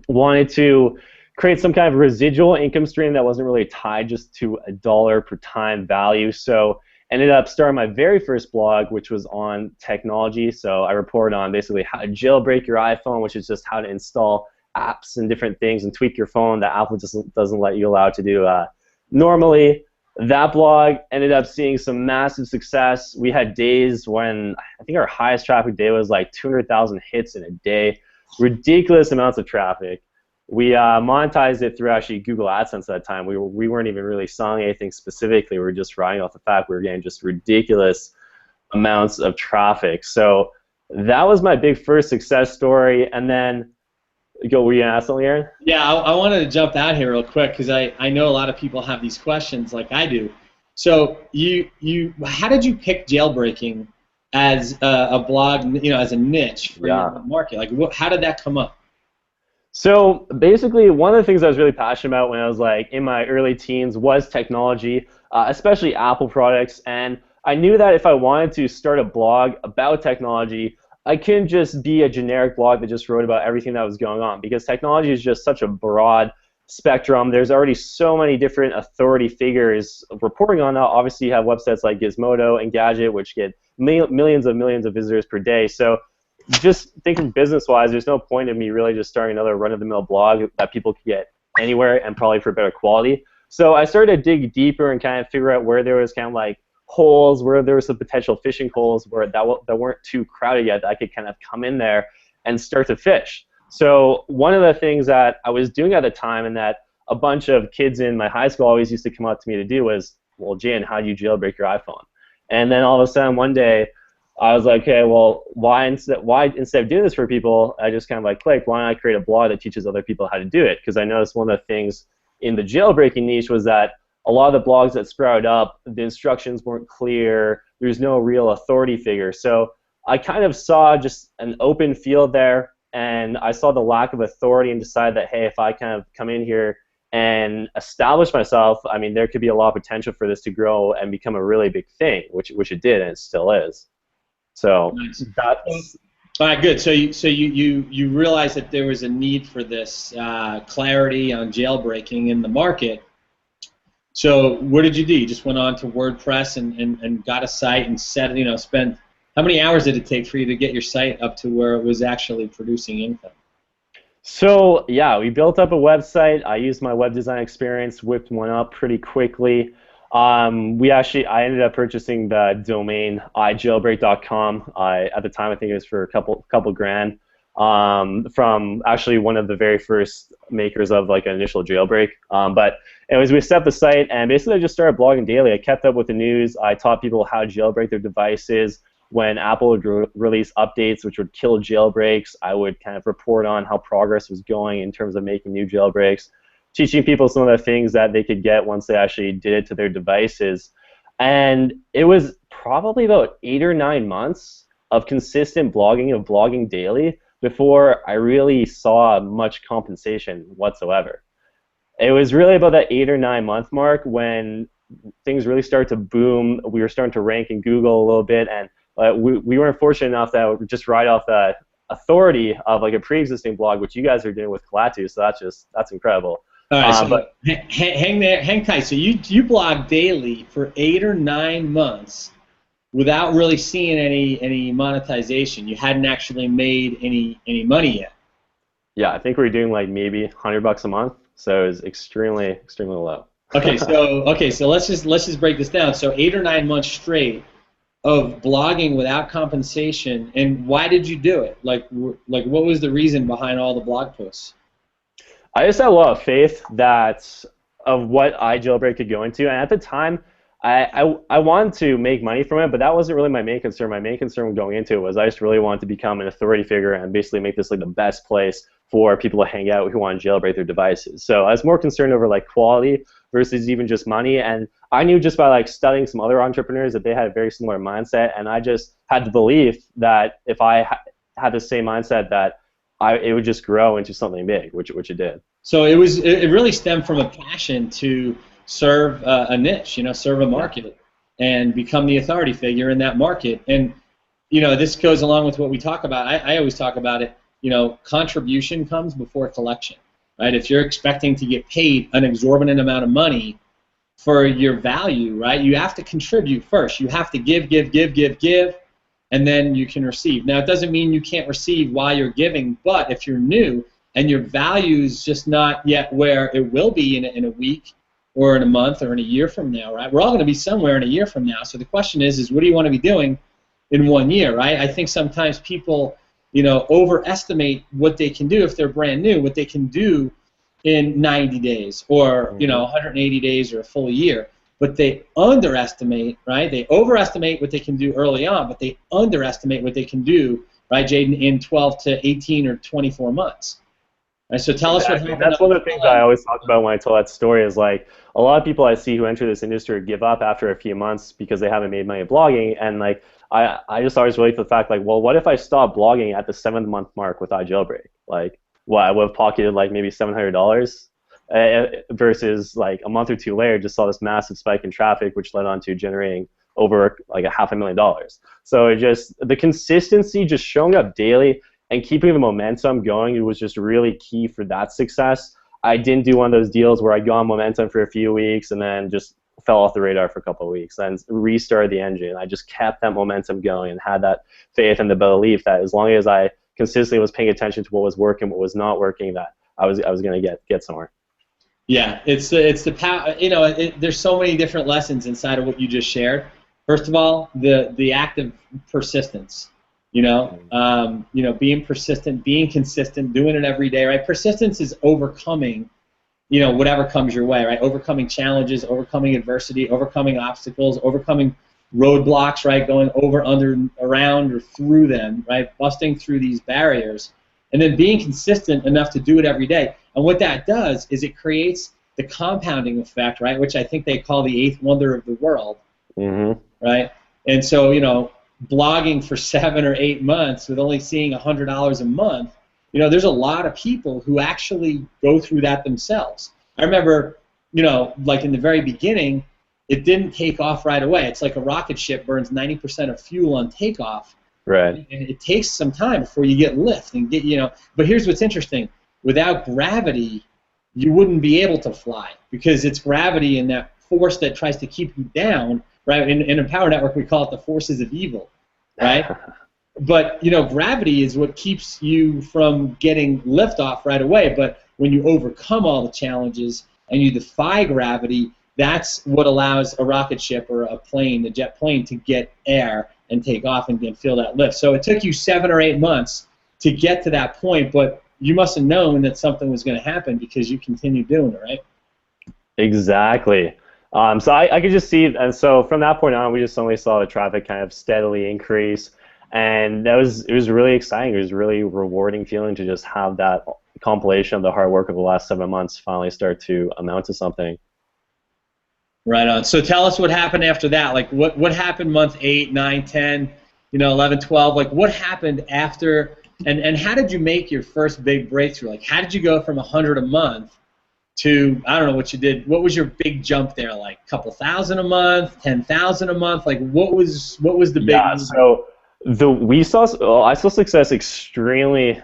Wanted to create some kind of residual income stream that wasn't really tied just to a dollar per time value. So ended up starting my very first blog, which was on technology. So I reported on basically how to jailbreak your iPhone, which is just how to install apps and different things and tweak your phone that Apple just doesn't let you allow to do normally. That blog ended up seeing some massive success. We had days when I think our highest traffic day was like 200,000 hits in a day. Ridiculous amounts of traffic. We monetized it through actually Google AdSense at that time. We weren't even really selling anything specifically. We were just riding off the fact we were getting just ridiculous amounts of traffic. So that was my big first success story. And then, were you going to ask something, Aaron? Yeah, I wanted to jump out here real quick because I know a lot of people have these questions like I do. So how did you pick jailbreaking as a blog, as a niche for your market? Like, how did that come up? So basically, one of the things I was really passionate about when I was like in my early teens was technology, especially Apple products. And I knew that if I wanted to start a blog about technology, I couldn't just be a generic blog that just wrote about everything that was going on, because technology is just such a broad spectrum. There's already so many different authority figures reporting on that. Obviously, you have websites like Gizmodo and Gadget, which get millions of visitors per day. So just thinking business-wise, there's no point in me really just starting another run-of-the-mill blog that people can get anywhere and probably for better quality. So I started to dig deeper and kind of figure out where there was kind of like holes, where there was some potential fishing holes where that weren't too crowded yet, that I could kind of come in there and start to fish. So one of the things that I was doing at the time, and that a bunch of kids in my high school always used to come up to me to do, was, well, Jan, how do you jailbreak your iPhone? And then all of a sudden one day I was like, okay, well, why instead of doing this for people, I just kind of like clicked, why don't I create a blog that teaches other people how to do it? Because I noticed one of the things in the jailbreaking niche was that a lot of the blogs that sprouted up, the instructions weren't clear, there's no real authority figure. So I kind of saw just an open field there, and I saw the lack of authority and decided that, hey, if I kind of come in here and establish myself, I mean, there could be a lot of potential for this to grow and become a really big thing, which it did, and it still is. So nice. That's all right. Good. So you realized that there was a need for this clarity on jailbreaking in the market. So what did you do? You just went on to WordPress and got a site and spent, how many hours did it take for you to get your site up to where it was actually producing income? So yeah, we built up a website. I used my web design experience, whipped one up pretty quickly. I ended up purchasing the domain ijailbreak.com. At the time, I think it was for a couple grand, from actually one of the very first makers of like an initial jailbreak. But anyways, we set up the site, and basically I just started blogging daily. I kept up with the news. I taught people how to jailbreak their devices. When Apple would release updates which would kill jailbreaks, I would kind of report on how progress was going in terms of making new jailbreaks, teaching people some of the things that they could get once they actually did it to their devices. And it was probably about 8 or 9 months of consistent blogging, of blogging daily, before I really saw much compensation whatsoever. It was really about that 8 or 9 month mark when things really started to boom. We were starting to rank in Google a little bit, and we weren't fortunate enough that we just ride off the authority of like a pre-existing blog, which you guys are doing with Kalatu. So that's incredible. All right, so But hang tight. So you blog daily for 8 or 9 months without really seeing any monetization. You hadn't actually made any money yet. yeah, I think we're doing like maybe $100 a month, so it's extremely low. Okay, so let's just break this down. So 8 or 9 months straight of blogging without compensation, and why did you do it? Like what was the reason behind all the blog posts? I just had a lot of faith that of what iJailbreak could go into, and at the time, I wanted to make money from it, but that wasn't really my main concern. My main concern going into it was I just really wanted to become an authority figure and basically make this like the best place for people to hang out who want to jailbreak their devices. So I was more concerned over like quality versus even just money, and I knew just by like studying some other entrepreneurs that they had a very similar mindset, and I just had the belief that if I had the same mindset that it would just grow into something big, which it did. So it really stemmed from a passion to serve a niche, serve a market, and become the authority figure in that market. And this goes along with what we talk about. I always talk about it. Contribution comes before collection, right? If you're expecting to get paid an exorbitant amount of money for your value, right, you have to contribute first. You have to give, and then you can receive. Now, it doesn't mean you can't receive while you're giving, but if you're new and your value is just not yet where it will be in a week or in a month or in a year from now, right? We're all going to be somewhere in a year from now. So the question is what do you want to be doing in 1 year, right? I think sometimes people, overestimate what they can do if they're brand new, what they can do in 90 days or, 180 days or a full year. But they underestimate, right? They overestimate what they can do early on, but they underestimate what they can do, right, Jaden, in 12 to 18 or 24 months. Right, so tell us what happened. That's one of the things I always talk about when I tell that story is like a lot of people I see who enter this industry give up after a few months because they haven't made money blogging, and like I just always relate to the fact like, well, what if I stopped blogging at the 7th month mark without jailbreak? Like, I would have pocketed like maybe $700 versus like a month or two later just saw this massive spike in traffic, which led on to generating over like $500,000. So it just the consistency, just showing up daily and keeping the momentum going, it was just really key for that success. I didn't do one of those deals where I go on momentum for a few weeks and then just fell off the radar for a couple of weeks, then restarted the engine. I just kept that momentum going and had that faith and the belief that as long as I consistently was paying attention to what was working, what was not working, that I was going to get somewhere. Yeah, it's the power. There's so many different lessons inside of what you just shared. First of all, the act of persistence. Being persistent, being consistent, doing it every day, right? Persistence is overcoming, whatever comes your way, right? Overcoming challenges, overcoming adversity, overcoming obstacles, overcoming roadblocks, right? Going over, under, around, or through them, right? Busting through these barriers, and then being consistent enough to do it every day. And what that does is it creates the compounding effect, right? Which I think they call the 8th wonder of the world, right? And so, blogging for 7 or 8 months with only seeing $100 a month, there's a lot of people who actually go through that themselves. I remember, like in the very beginning, it didn't take off right away. It's like a rocket ship burns 90% of fuel on takeoff. Right. And it takes some time before you get lift and get, But here's what's interesting. Without gravity, you wouldn't be able to fly because it's gravity and that force that tries to keep you down. Right, in a power network, we call it the forces of evil, right? But, gravity is what keeps you from getting liftoff right away. But when you overcome all the challenges and you defy gravity, that's what allows a rocket ship or a plane, a jet plane, to get air and take off and feel that lift. So it took you 7 or 8 months to get to that point, but you must have known that something was going to happen because you continued doing it, right? Exactly. So I could just see, and so from that point on, we just suddenly saw the traffic kind of steadily increase, and it was really exciting. It was really rewarding feeling to just have that compilation of the hard work of the last 7 months finally start to amount to something. Right on. So tell us what happened after that. Like what happened month 8, 9, 10, 11, 12? Like what happened after, and how did you make your first big breakthrough? Like how did you go from 100 a month to, I don't know what you did. What was your big jump there? Like a couple thousand a month, 10,000 a month? Like what was the big? Yeah. So I saw success extremely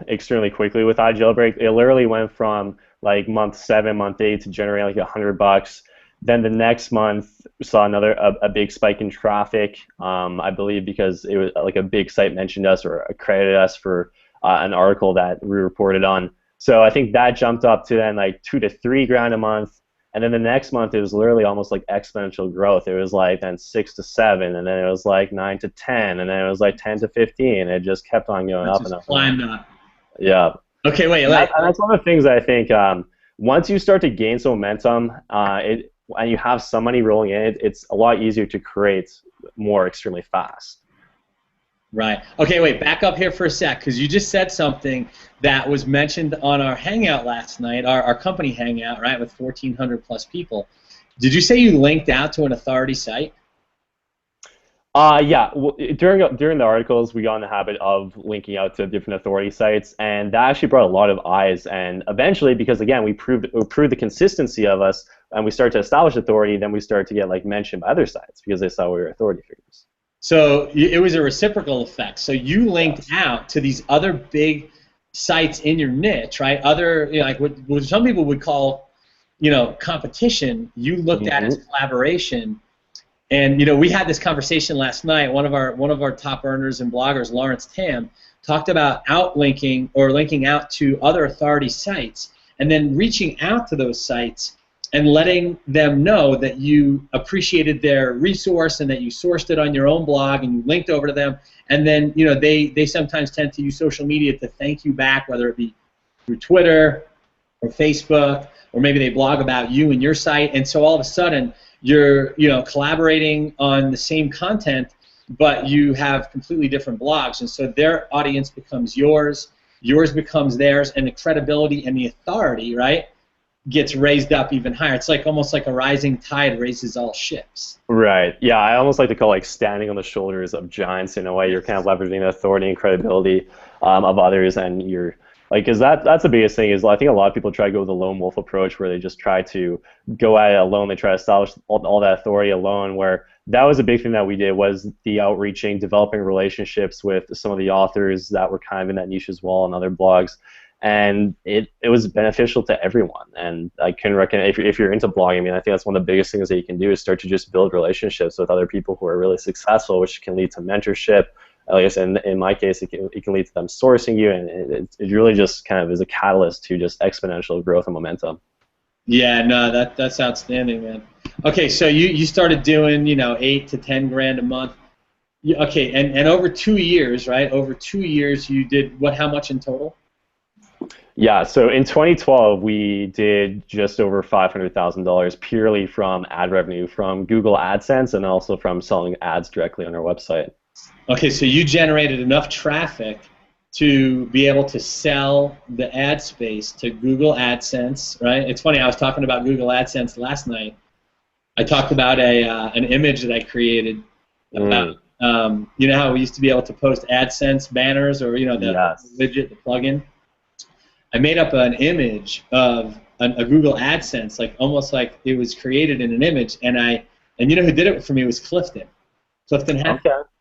quickly with iJailbreak. It literally went from like month 7, month 8 to generate like $100. Then the next month saw a big spike in traffic. I believe because it was like a big site mentioned us or accredited us for an article that we reported on. So I think that jumped up to then like $2 to $3 grand a month, and then the next month it was literally almost like exponential growth. It was like then 6 to 7, and then it was like 9 to 10, and then it was like 10 to 15. It just kept on going up and up. Climbed up. Yeah. Okay, wait. And that's one of the things that I think once you start to gain some momentum, and you have some money rolling in, it's a lot easier to create more extremely fast. Right. Okay, wait, back up here for a sec, because you just said something that was mentioned on our hangout last night, our company hangout, right, with 1,400 plus people. Did you say you linked out to an authority site? Yeah. Well, during the articles, we got in the habit of linking out to different authority sites, and that actually brought a lot of eyes. And eventually, because again, we proved the consistency of us, and we started to establish authority, then we started to get like mentioned by other sites because they saw we were authority figures. So it was a reciprocal effect. So you linked out to these other big sites in your niche, right? Other, like what some people would call, competition. You looked at as collaboration. And we had this conversation last night. One of our top earners and bloggers, Lawrence Tam, talked about outlinking or linking out to other authority sites, and then reaching out to those sites and letting them know that you appreciated their resource and that you sourced it on your own blog and you linked over to them. And then they sometimes tend to use social media to thank you back, whether it be through Twitter or Facebook, or maybe they blog about you and your site. And so all of a sudden, you're collaborating on the same content, but you have completely different blogs, and so their audience becomes yours becomes theirs, and the credibility and the authority, right, gets raised up even higher. It's like almost like a rising tide raises all ships. Right. Yeah, I almost like to call it standing on the shoulders of giants in a way. You're kind of leveraging the authority and credibility of others, and you're like, because that's the biggest thing is I think a lot of people try to go with the lone wolf approach where they just try to go at it alone. They try to establish all that authority alone, where that was a big thing that we did was the outreaching, developing relationships with some of the authors that were kind of in that niche as well and other blogs. And it was beneficial to everyone. And I can recommend, if you're into blogging, I mean, I think that's one of the biggest things that you can do is start to just build relationships with other people who are really successful, which can lead to mentorship. Like I said, in my case, it can lead to them sourcing you, and it really just kind of is a catalyst to just exponential growth and momentum. Yeah, no, that's outstanding, man. Okay, so you started doing 8 to 10 grand a month. Okay, and over 2 years, right? Over 2 years, you did what? How much in total? Yeah, so in 2012, we did just over $500,000 purely from ad revenue from Google AdSense and also from selling ads directly on our website. Okay, so you generated enough traffic to be able to sell the ad space to Google AdSense, right? It's funny, I was talking about Google AdSense last night. I talked about an image that I created about, how we used to be able to post AdSense banners or, the widget, the plugin. I made up an image of a Google AdSense, like almost like it was created in an image, and you know who did it for me was Clifton.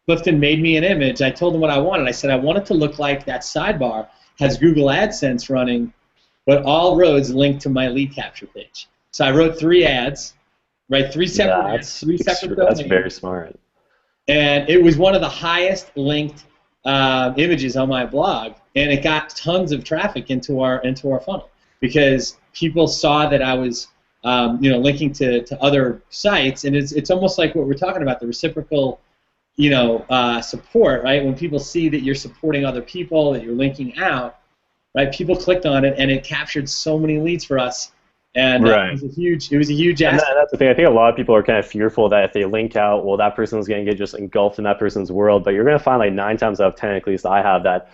Clifton made me an image. I told him what I wanted. I said I want it to look like that sidebar has Google AdSense running, but all roads link to my lead capture page. So I wrote 3 ads, right? 3 separate ads, 3 separate domains. That's very smart. And it was one of the highest linked images on my blog, and it got tons of traffic into our funnel because people saw that I was linking to other sites, and it's almost like what we're talking about, the reciprocal support, right? When people see that you're supporting other people, that you're linking out, right? People clicked on it, and it captured so many leads for us, and it was a huge asset. And that's the thing. I think a lot of people are kind of fearful that if they link out, well, that person's going to get just engulfed in that person's world. But you're going to find like 9 times out of 10, at least I have, that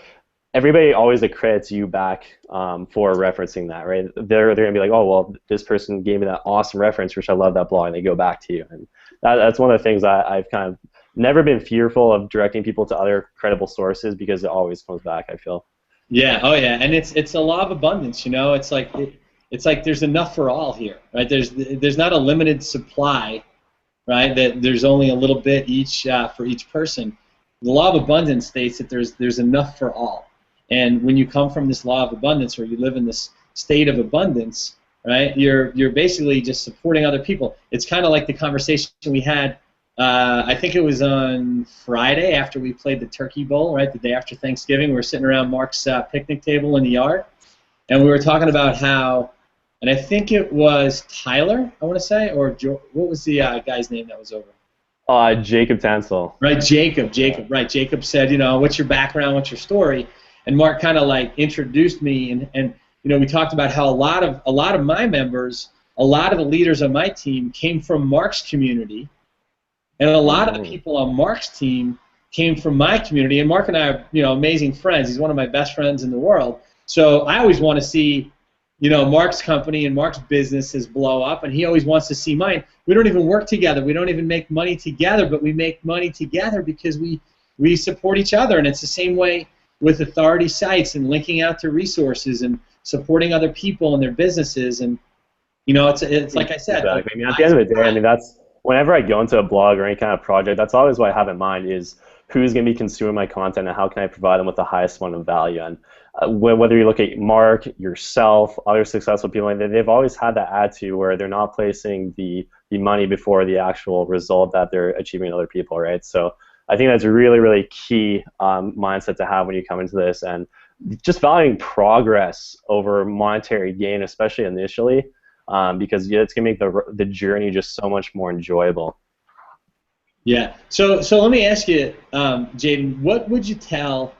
everybody always credits you back for referencing that, right? They're gonna be like, oh well, this person gave me that awesome reference, which I love that blog, and they go back to you, and that's one of the things I've kind of never been fearful of directing people to other credible sources because it always comes back, I feel. Yeah, oh yeah, and it's a law of abundance, you know. It's like there's enough for all here, right? There's not a limited supply, right? That there's only a little bit each for each person. The law of abundance states that there's enough for all. And when you come from this law of abundance, or you live in this state of abundance, right? You're basically just supporting other people. It's kind of like the conversation we had. I think it was on Friday after we played the Turkey Bowl, right? The day after Thanksgiving, we were sitting around Mark's picnic table in the yard, and we were talking about how, and I think it was Tyler, I want to say, or what was the guy's name that was over? Jacob Tansel. Right, Jacob. Right, Jacob said, you know, what's your background, what's your story? And Mark kind of like introduced me, and you know, we talked about how a lot of my members, a lot of the leaders on my team came from Mark's community, and a lot of the people on Mark's team came from my community. And Mark and I are, you know, amazing friends. He's one of my best friends in the world. So I always want to see, you know, Mark's company and Mark's businesses blow up, and he always wants to see mine. We don't even work together. We don't even make money together, but we make money together because we support each other. And it's the same way with authority sites and linking out to resources and supporting other people and their businesses. And, you know, it's like I said. Exactly. I mean, at the end of the day, I mean, that's whenever I go into a blog or any kind of project, that's always what I have in mind is who's going to be consuming my content and how can I provide them with the highest amount of value. And whether you look at Mark, yourself, other successful people, they've always had that attitude where they're not placing the money before the actual result that they're achieving in other people, right? So I think that's a really, really key mindset to have when you come into this, and just valuing progress over monetary gain, especially initially, because it's going to make the journey just so much more enjoyable. Yeah. So let me ask you, Jaden, what would you tell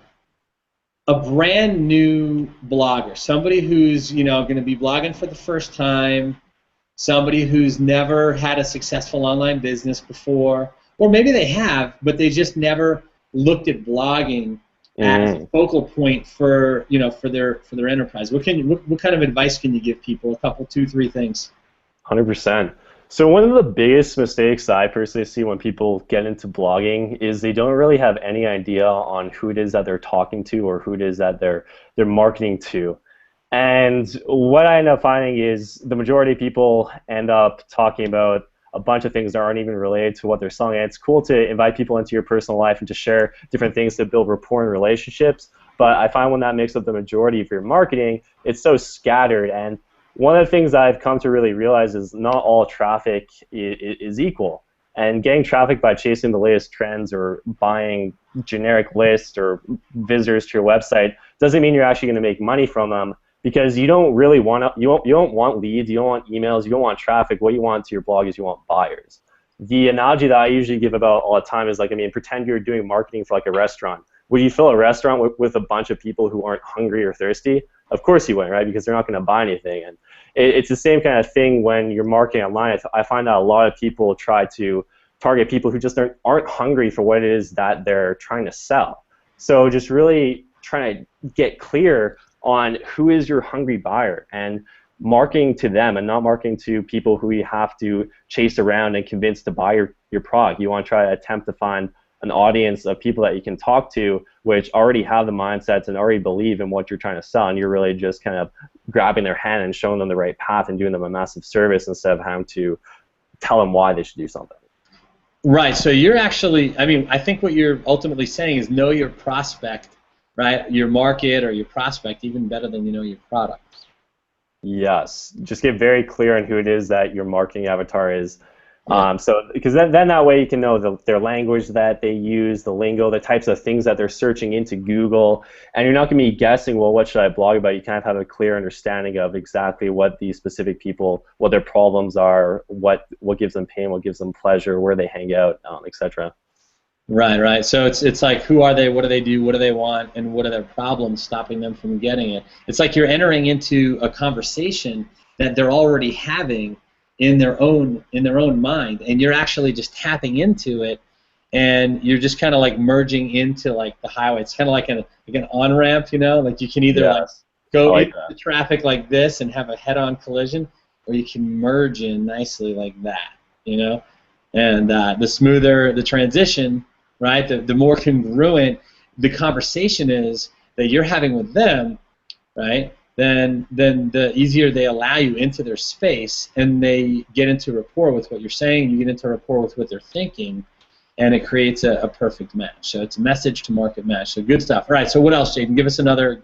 a brand new blogger, somebody who's, you know, going to be blogging for the first time, somebody who's never had a successful online business before, or maybe they have, but they just never looked at blogging as a focal point for, you know, for their enterprise? What kind of advice can you give people? A couple, 2, 3 things. 100%. So one of the biggest mistakes that I personally see when people get into blogging is they don't really have any idea on who it is that they're talking to or who it is that they're marketing to. And what I end up finding is the majority of people end up talking about a bunch of things that aren't even related to what they're selling. And it's cool to invite people into your personal life and to share different things to build rapport and relationships. But I find when that makes up the majority of your marketing, it's so scattered. And one of the things that I've come to really realize is not all traffic is equal. And getting traffic by chasing the latest trends or buying generic lists or visitors to your website doesn't mean you're actually going to make money from them, because you don't really want to, you don't want leads, you don't want emails, you don't want traffic. What you want to your blog is you want buyers. The analogy that I usually give about all the time is like, I mean, pretend you're doing marketing for like a restaurant. Would you fill a restaurant with a bunch of people who aren't hungry or thirsty? Of course you wouldn't, right? Because they're not going to buy anything. And it's the same kind of thing when you're marketing online. I find that a lot of people try to target people who just aren't hungry for what it is that they're trying to sell. So just really trying to get clear on who is your hungry buyer and marketing to them, and not marketing to people who you have to chase around and convince to buy your product. You want to try to attempt to find an audience of people that you can talk to which already have the mindsets and already believe in what you're trying to sell, and you're really just kind of grabbing their hand and showing them the right path and doing them a massive service instead of having to tell them why they should do something. Right, so you're actually, I mean, I think what you're ultimately saying is know your prospect, right? Your market or your prospect even better than you know your product. Yes, just get very clear on who it is that your marketing avatar is. So, because then that way you can know their language that they use, the lingo, the types of things that they're searching into Google, and you're not going to be guessing, well, what should I blog about? You kind of have a clear understanding of exactly what these specific people, what their problems are, what gives them pain, what gives them pleasure, where they hang out, etc. Right. So it's like, who are they? What do they do? What do they want? And what are their problems stopping them from getting it? It's like you're entering into a conversation that they're already having in their own mind, and you're actually just tapping into it and you're just kind of like merging into like the highway. It's kind of like an on-ramp, you know, like you can either like go like into the traffic like this and have a head-on collision, or you can merge in nicely like that, you know. And the smoother the transition, right, the more congruent the conversation is that you're having with them, right, then the easier they allow you into their space, and they get into rapport with what you're saying, you get into rapport with what they're thinking, and it creates a perfect match. So it's a message to market match. So good stuff. All right, so what else, Jaden? Give us another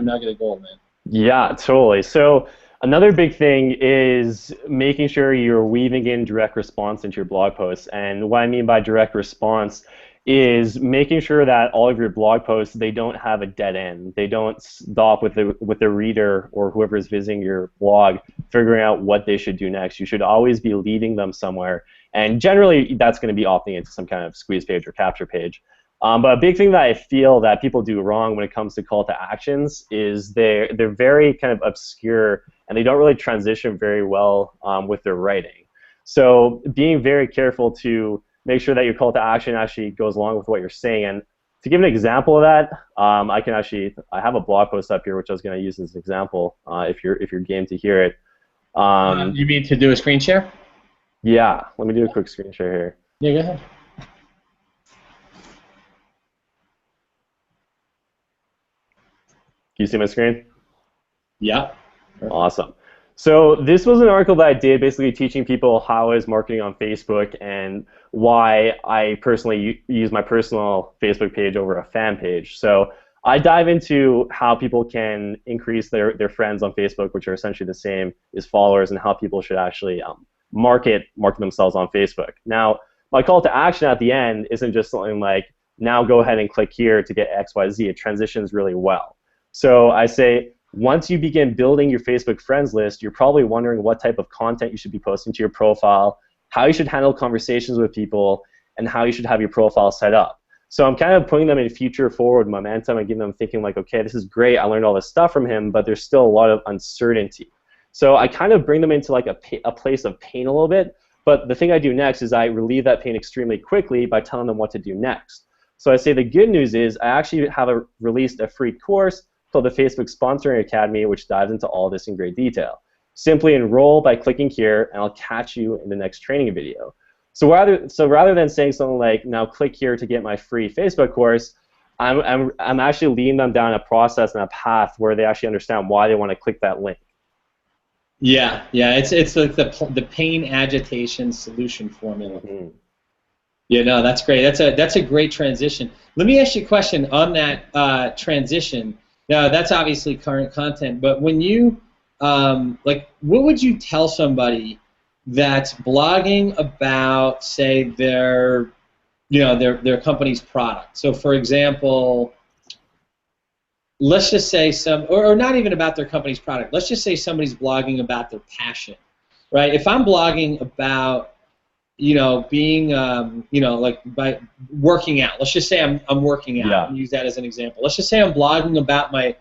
nugget of gold, man. Yeah, totally. So another big thing is making sure you're weaving in direct response into your blog posts. And what I mean by direct response is making sure that all of your blog posts, they don't have a dead end. They don't stop with the reader or whoever is visiting your blog figuring out what they should do next. You should always be leading them somewhere. And generally, that's going to be opting into some kind of squeeze page or capture page. But a big thing that I feel that people do wrong when it comes to call to actions is they're very kind of obscure, and they don't really transition very well with their writing. So being very careful to make sure that your call to action actually goes along with what you're saying. And to give an example of that, I have a blog post up here which I was going to use as an example if you're game to hear it. You mean to do a screen share? Yeah, let me do a quick screen share here. Yeah, go ahead. Can you see my screen? Yeah. Awesome. So this was an article that I did basically teaching people how I was marketing on Facebook and why I personally use my personal Facebook page over a fan page. So I dive into how people can increase their friends on Facebook, which are essentially the same as followers, and how people should actually market themselves on Facebook. Now, my call to action at the end isn't just something like, now go ahead and click here to get XYZ. It transitions really well. So I say, once you begin building your Facebook friends list, you're probably wondering what type of content you should be posting to your profile, how you should handle conversations with people, and how you should have your profile set up. So I'm kind of putting them in future forward momentum and getting them thinking like, okay, this is great, I learned all this stuff from him, but there's still a lot of uncertainty. So I kind of bring them into like a place of pain a little bit, but the thing I do next is I relieve that pain extremely quickly by telling them what to do next. So I say the good news is I actually have released a free course called the Facebook Sponsoring Academy, which dives into all this in great detail. Simply enroll by clicking here, and I'll catch you in the next training video. So rather than saying something like, now click here to get my free Facebook course, I'm actually leading them down a process and a path where they actually understand why they want to click that link. Yeah, it's like the pain agitation solution formula. Mm-hmm. Yeah, no, that's great. That's a great transition. Let me ask you a question on that transition. Now, that's obviously current content, but when you what would you tell somebody that's blogging about, say, their company's product? So, for example, let's just say or not even about their company's product. Let's just say somebody's blogging about their passion, right? If I'm blogging about, being, like by working out. Let's just say I'm working out. Yeah. And use that as an example. Let's just say I'm blogging about my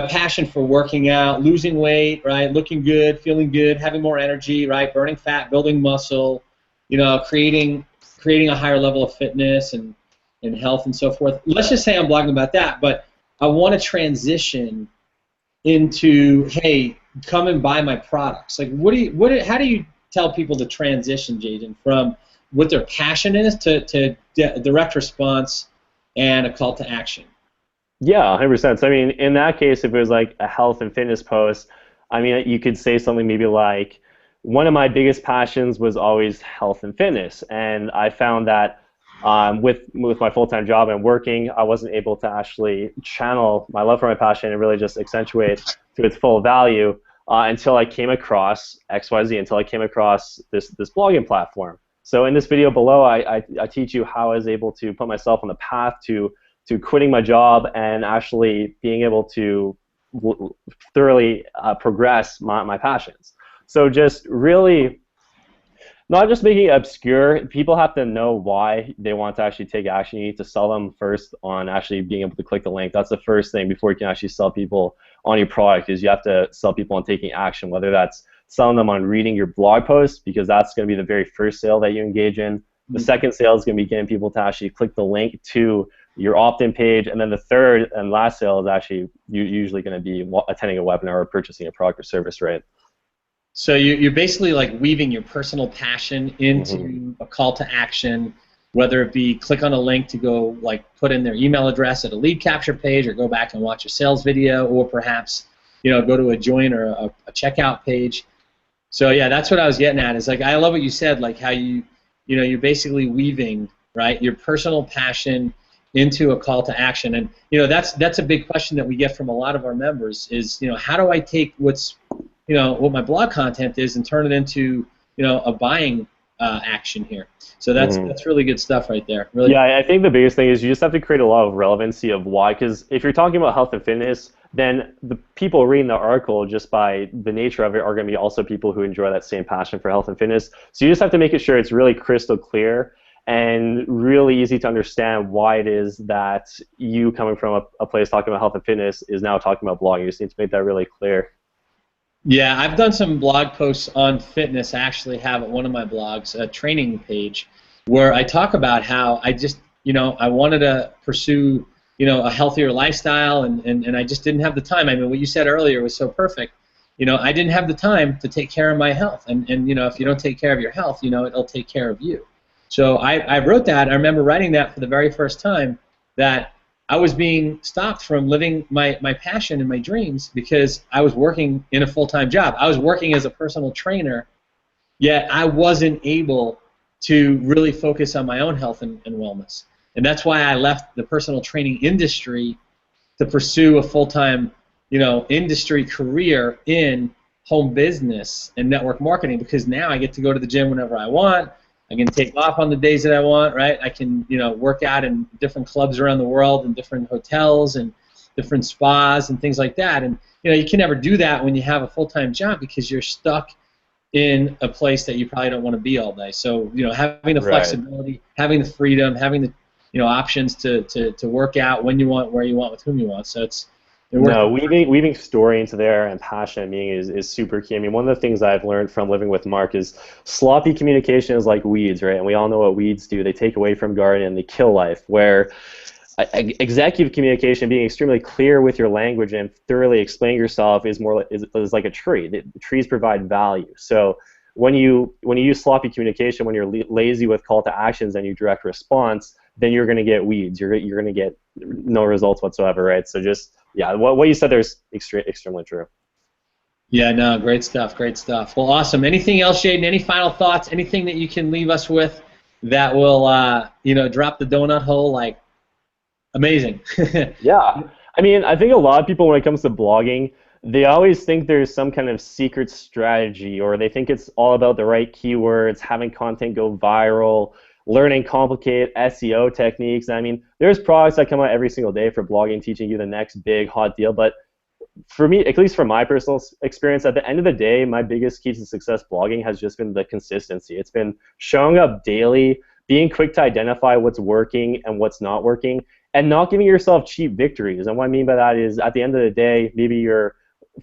passion for working out, losing weight, right? Looking good, feeling good, having more energy, right? Burning fat, building muscle, creating a higher level of fitness and health and so forth. Let's just say I'm blogging about that, but I want to transition into, hey, come and buy my products. Like, how do you tell people to transition, Jaden, from what their passion is to direct response and a call to action? Yeah, 100%. So, I mean, in that case, if it was like a health and fitness post, I mean, you could say something maybe like, one of my biggest passions was always health and fitness, and I found that with my full-time job and working, I wasn't able to actually channel my love for my passion and really just accentuate to its full value until I came across XYZ, until I came across this blogging platform. So in this video below, I teach you how I was able to put myself on the path to quitting my job and actually being able to thoroughly progress my passions. So just really not just making it obscure. People have to know why they want to actually take action. You need to sell them first on actually being able to click the link. That's the first thing before you can actually sell people on your product, is you have to sell people on taking action, whether that's selling them on reading your blog post, because that's going to be the very first sale that you engage in, The second sale is going to be getting people to actually click the link to your opt-in page, and then the third and last sale is actually usually going to be attending a webinar or purchasing a product or service, right? So you're basically like weaving your personal passion into a call to action, whether it be click on a link to go like put in their email address at a lead capture page, or go back and watch a sales video, or perhaps go to a join or a checkout page. So yeah, that's what I was getting at. Is like I love what you said, like how you're basically weaving, right, your personal passion into a call to action. And that's a big question that we get from a lot of our members is, how do I take what my blog content is and turn it into a buying action here. So that's really good stuff right there. Really. Yeah, I think the biggest thing is you just have to create a lot of relevancy of why, because if you're talking about health and fitness, then the people reading the article, just by the nature of it, are going to be also people who enjoy that same passion for health and fitness. So you just have to make it sure it's really crystal clear and really easy to understand why it is that you, coming from a place talking about health and fitness, is now talking about blogging. You just need to make that really clear. Yeah, I've done some blog posts on fitness. I actually have at one of my blogs a training page where I talk about how I just, I wanted to pursue, a healthier lifestyle, and I just didn't have the time. I mean, what you said earlier was so perfect. I didn't have the time to take care of my health, and if you don't take care of your health, it'll take care of you. So I wrote that. I remember writing that for the very first time, that I was being stopped from living my passion and my dreams because I was working in a full-time job. I was working as a personal trainer, yet I wasn't able to really focus on my own health and wellness. And that's why I left the personal training industry to pursue a full-time, industry career in home business and network marketing, because now I get to go to the gym whenever I want. I can take off on the days that I want, right? I can, work out in different clubs around the world and different hotels and different spas and things like that. And, you can never do that when you have a full-time job because you're stuck in a place that you probably don't want to be all day. So, having the flexibility, having the freedom, having the, options to work out when you want, where you want, with whom you want. So weaving story into there and passion is super key. I mean, one of the things I've learned from living with Mark is sloppy communication is like weeds, right? And we all know what weeds do. They take away from garden and they kill life. Where executive communication, being extremely clear with your language and thoroughly explaining yourself, is like a tree. The trees provide value. So when you use sloppy communication, when you're lazy with call to actions and you direct response, then you're going to get weeds. You're going to get no results whatsoever, right? So just, yeah, what you said there is extremely true. Yeah, no, great stuff, great stuff. Well, awesome. Anything else, Jaden? Any final thoughts? Anything that you can leave us with that will, drop the donut hole? Like, amazing. Yeah. I mean, I think a lot of people, when it comes to blogging, they always think there's some kind of secret strategy, or they think it's all about the right keywords, having content go viral, learning complicated SEO techniques. I mean, there's products that come out every single day for blogging, teaching you the next big hot deal. But for me, at least from my personal experience, at the end of the day, my biggest key to success blogging has just been the consistency. It's been showing up daily, being quick to identify what's working and what's not working, and not giving yourself cheap victories. And what I mean by that is, at the end of the day, maybe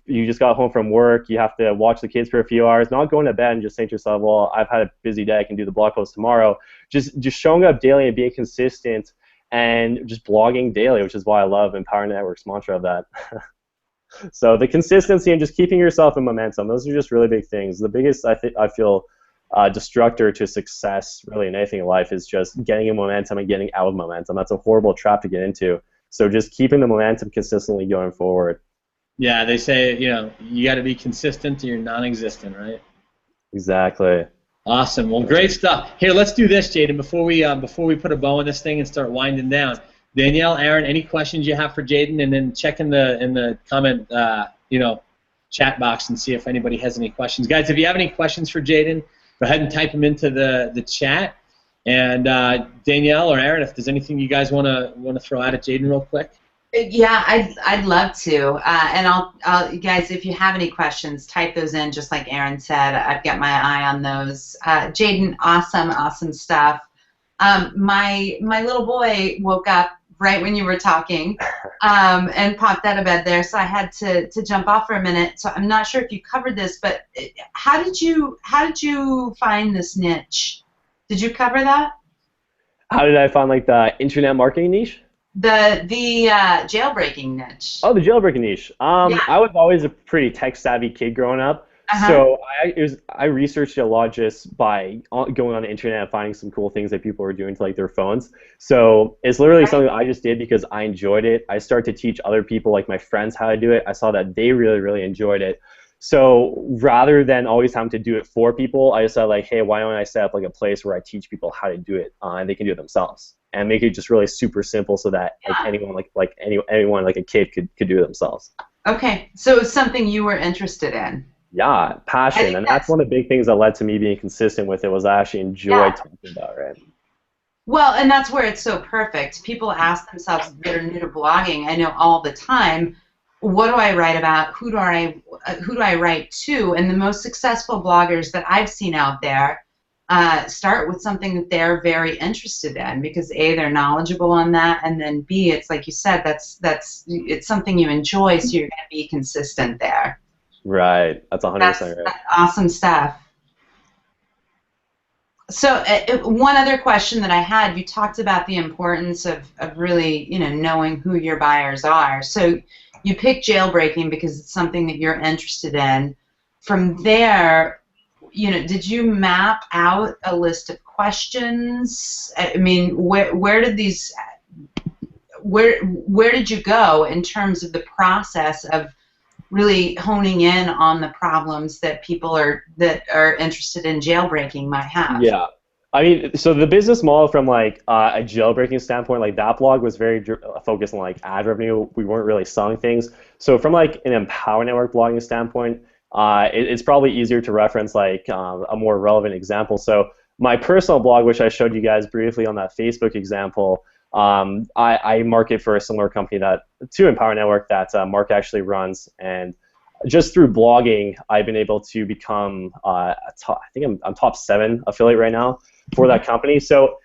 you just got home from work, you have to watch the kids for a few hours, not going to bed and just saying to yourself, well, I've had a busy day, I can do the blog post tomorrow. Just showing up daily and being consistent and just blogging daily, which is why I love Empower Network's mantra of that. So the consistency and just keeping yourself in momentum, those are just really big things. The biggest, I feel, destructor to success really in anything in life is just getting in momentum and getting out of momentum. That's a horrible trap to get into. So just keeping the momentum consistently going forward. Yeah, they say, you got to be consistent or you're non-existent, right? Exactly. Awesome. Well, great stuff. Here, let's do this, Jaden, before we put a bow on this thing and start winding down. Danielle, Aaron, any questions you have for Jaden, and then check in the comment, chat box and see if anybody has any questions. Guys, if you have any questions for Jaden, go ahead and type them into the chat. And Danielle or Aaron, if there's anything you guys want to throw out at Jaden real quick. Yeah, I'd love to. And I'll guys, if you have any questions, type those in. Just like Aaron said, I've got my eye on those. Jaden, awesome stuff. My little boy woke up right when you were talking, and popped out of bed there, so I had to jump off for a minute. So I'm not sure if you covered this, but how did you find this niche Did you cover that? How did I find like the internet marketing niche? The jailbreaking niche. Oh, the jailbreaking niche. Yeah. I was always a pretty tech savvy kid growing up, Uh-huh. so I researched it a lot just by going on the internet and finding some cool things that people were doing to like their phones. So it's literally something I just did because I enjoyed it. I started to teach other people, like my friends, how to do it. I saw that they really, really enjoyed it. So rather than always having to do it for people, I just said like, hey, why don't I set up like a place where I teach people how to do it, and they can do it themselves, and make it just really super simple so that like anyone like a kid could do it themselves. Okay, so it's something you were interested in. Yeah, passion, and that's one of the big things that led to me being consistent with it was I actually enjoyed talking about it. Well, and that's where it's so perfect. People ask themselves that are new to blogging, I know all the time, what do I write about? Who do I write to? And the most successful bloggers that I've seen out there start with something that they're very interested in because A, they're knowledgeable on that, and then B, it's like you said, it's something you enjoy, so you're going to be consistent there. Right, that's 100% right. That's awesome stuff. So one other question that I had, you talked about the importance of really, knowing who your buyers are. So you picked jailbreaking because it's something that you're interested in. From there, did you map out a list of questions? I mean, where did you go in terms of the process of really honing in on the problems that people that are interested in jailbreaking might have? Yeah. I mean, so the business model from like a jailbreaking standpoint, like that blog was very focused on like ad revenue. We weren't really selling things. So from like an Empower Network blogging standpoint, it's probably easier to reference like a more relevant example. So my personal blog, which I showed you guys briefly on that Facebook example, I market for a similar company to Empower Network that Mark actually runs, and just through blogging, I've been able to become I think I'm top 7 affiliate right now for that company. So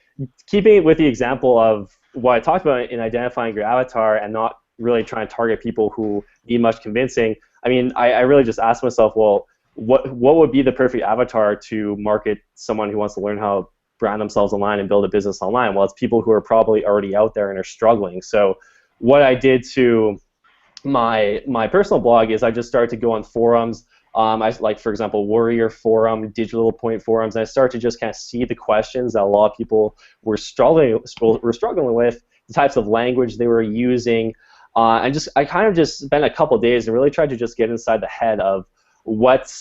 keeping it with the example of what I talked about in identifying your avatar and not really trying to target people who need much convincing, I mean, I really just asked myself, well, what would be the perfect avatar to market someone who wants to learn how to brand themselves online and build a business online? Well, it's people who are probably already out there and are struggling. So what I did to my personal blog is I just started to go on forums. I like, for example, Warrior Forum, Digital Point forums, and I started to just kind of see the questions that a lot of people were struggling with, the types of language they were using, and I kind of just spent a couple of days and really tried to just get inside the head of what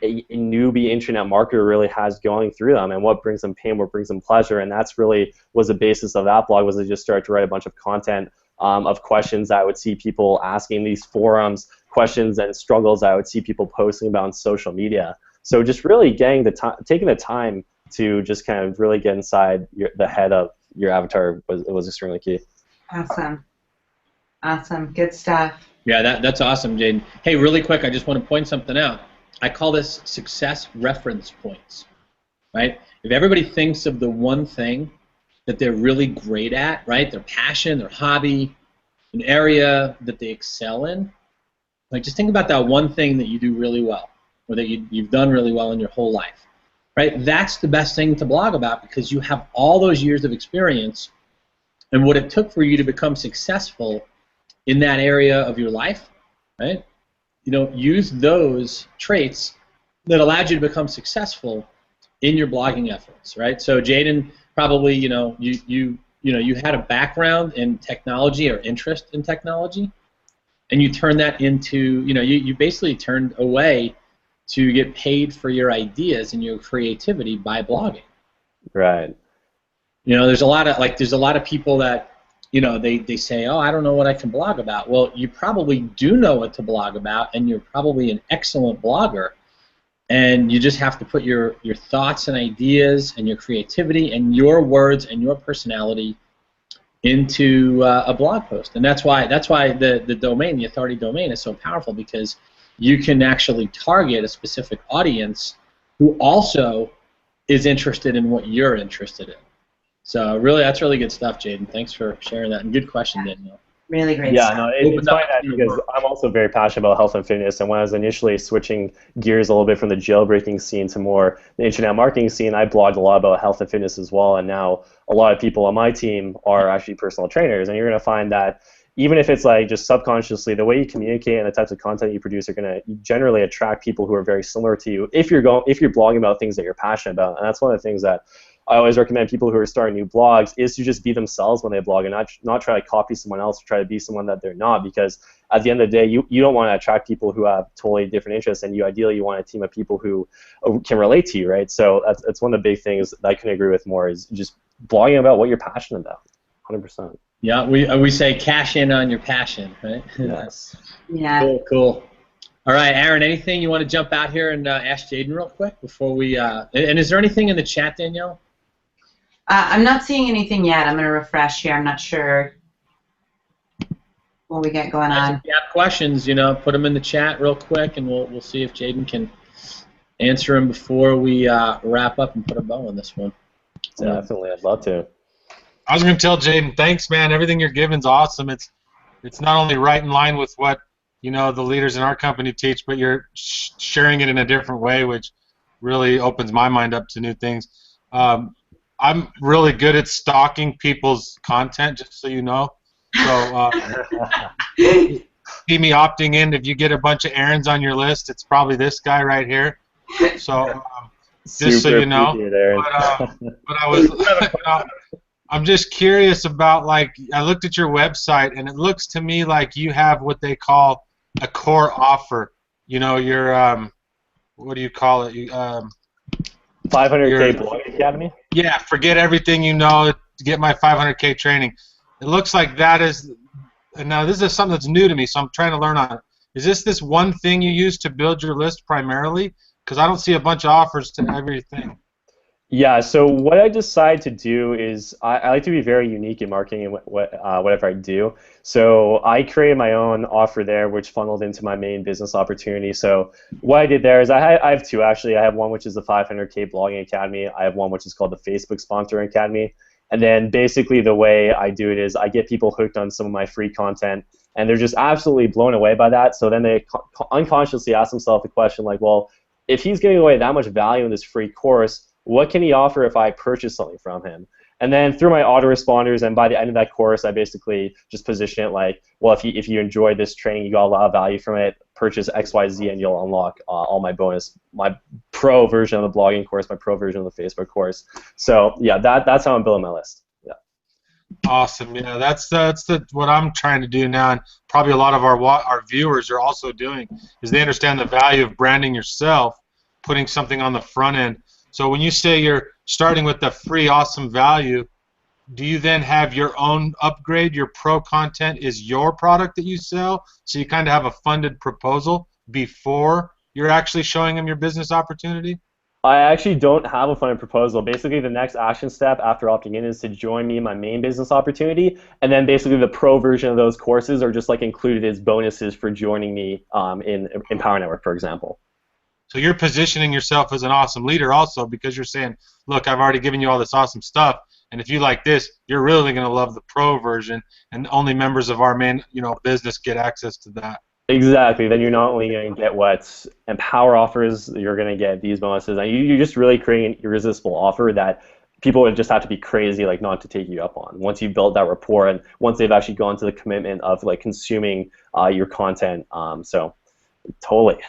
a newbie internet marketer really has going through them and what brings them pain, what brings them pleasure, and that's really was the basis of that blog. Was I just started to write a bunch of content of questions that I would see people asking in these forums, questions and struggles I would see people posting about on social media. So just really taking the time to just kind of really get inside the head of your avatar was extremely key. Awesome. Awesome. Good stuff. Yeah, that's awesome, Jaden. Hey, really quick, I just want to point something out. I call this success reference points, right? If everybody thinks of the one thing that they're really great at, right, their passion, their hobby, an area that they excel in, like just think about that one thing that you do really well or that you've done really well in your whole life, right? That's the best thing to blog about because you have all those years of experience and what it took for you to become successful in that area of your life, right? Use those traits that allowed you to become successful in your blogging efforts, right? So Jaden, probably, you had a background in technology or interest in technology, and you turned that into, you basically turned a way to get paid for your ideas and your creativity by blogging. Right. There's a lot of people that, they say, oh, I don't know what I can blog about. Well, you probably do know what to blog about, and you're probably an excellent blogger. And you just have to put your thoughts and ideas and your creativity and your words and your personality into a blog post. And that's why the domain, the authority domain, is so powerful, because you can actually target a specific audience who also is interested in what you're interested in. So really, that's really good stuff, Jaden. Thanks for sharing that, and good question, Danielle. Really great Yeah, stuff. no, it's funny that because I'm also very passionate about health and fitness, and when I was initially switching gears a little bit from the jailbreaking scene to more the internet marketing scene, I blogged a lot about health and fitness as well, and now a lot of people on my team are actually personal trainers, and you're going to find that even if it's like just subconsciously, the way you communicate and the types of content you produce are going to generally attract people who are very similar to you if you're blogging about things that you're passionate about, and that's one of the things that I always recommend people who are starting new blogs is to just be themselves when they blog and not try to copy someone else or try to be someone that they're not, because at the end of the day, you don't want to attract people who have totally different interests, and ideally you want a team of people who can relate to you, right? So that's one of the big things that I couldn't agree with more is just blogging about what you're passionate about, 100%. Yeah, we say cash in on your passion, right? Yes. Yeah. Cool. All right, Aaron, anything you want to jump out here and ask Jaden real quick before we and is there anything in the chat, Danielle? I'm not seeing anything yet. I'm going to refresh here. I'm not sure what we got going on. If you have questions, put them in the chat real quick, and we'll see if Jaden can answer them before we wrap up and put a bow on this one. So. Definitely, I'd love to. I was going to tell Jaden, thanks, man. Everything you're giving's awesome. It's not only right in line with what the leaders in our company teach, but you're sharing it in a different way, which really opens my mind up to new things. I'm really good at stalking people's content, just so you know. So see me opting in. If you get a bunch of Aarons on your list, it's probably this guy right here. So just so you know. But I was, I'm just curious about, like, I looked at your website, and it looks to me like you have what they call a core offer. Your what do you call it? 500K Blogging Academy? Yeah, forget everything you know to get my 500K training. It looks like that is, and now this is something that's new to me, so I'm trying to learn on it. Is this one thing you use to build your list primarily? Because I don't see a bunch of offers to everything. Yeah, so what I decide to do is I like to be very unique in marketing and whatever I do. So I created my own offer there, which funneled into my main business opportunity. So what I did there is I have two, actually. I have one which is the 500K Blogging Academy. I have one which is called the Facebook Sponsoring Academy. And then basically the way I do it is I get people hooked on some of my free content, and they're just absolutely blown away by that. So then they unconsciously ask themselves the question like, well, if he's giving away that much value in this free course, what can he offer if I purchase something from him? And then through my autoresponders, and by the end of that course, I basically just position it like, well, if you enjoy this training, you got a lot of value from it, purchase XYZ and you'll unlock all my bonus, my pro version of the blogging course, my pro version of the Facebook course. So yeah, that's how I'm building my list. Yeah. Awesome. Yeah, that's what I'm trying to do now, and probably a lot of our viewers are also doing, is they understand the value of branding yourself, putting something on the front end. So when you say you're starting with the free awesome value, do you then have your own upgrade? Your pro content is your product that you sell, so you kind of have a funded proposal before you're actually showing them your business opportunity? I actually don't have a funded proposal. Basically, the next action step after opting in is to join me in my main business opportunity, and then basically the pro version of those courses are just like included as bonuses for joining me in Empower Network, for example. So you're positioning yourself as an awesome leader also, because you're saying, look, I've already given you all this awesome stuff, and if you like this, you're really going to love the pro version, and only members of our main business get access to that. Exactly. Then you're not only going to get what Empower offers, you're going to get these bonuses. And you're just really creating an irresistible offer that people would just have to be crazy like not to take you up on once you build that rapport and once they've actually gone to the commitment of like consuming your content. So totally.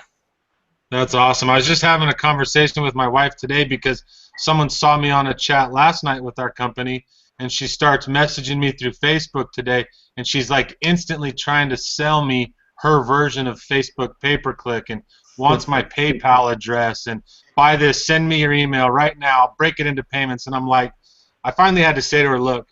That's awesome. I was just having a conversation with my wife today because someone saw me on a chat last night with our company, and she starts messaging me through Facebook today, and she's like instantly trying to sell me her version of Facebook pay-per-click and wants my PayPal address and buy this, send me your email right now, break it into payments. And I'm like, I finally had to say to her, look,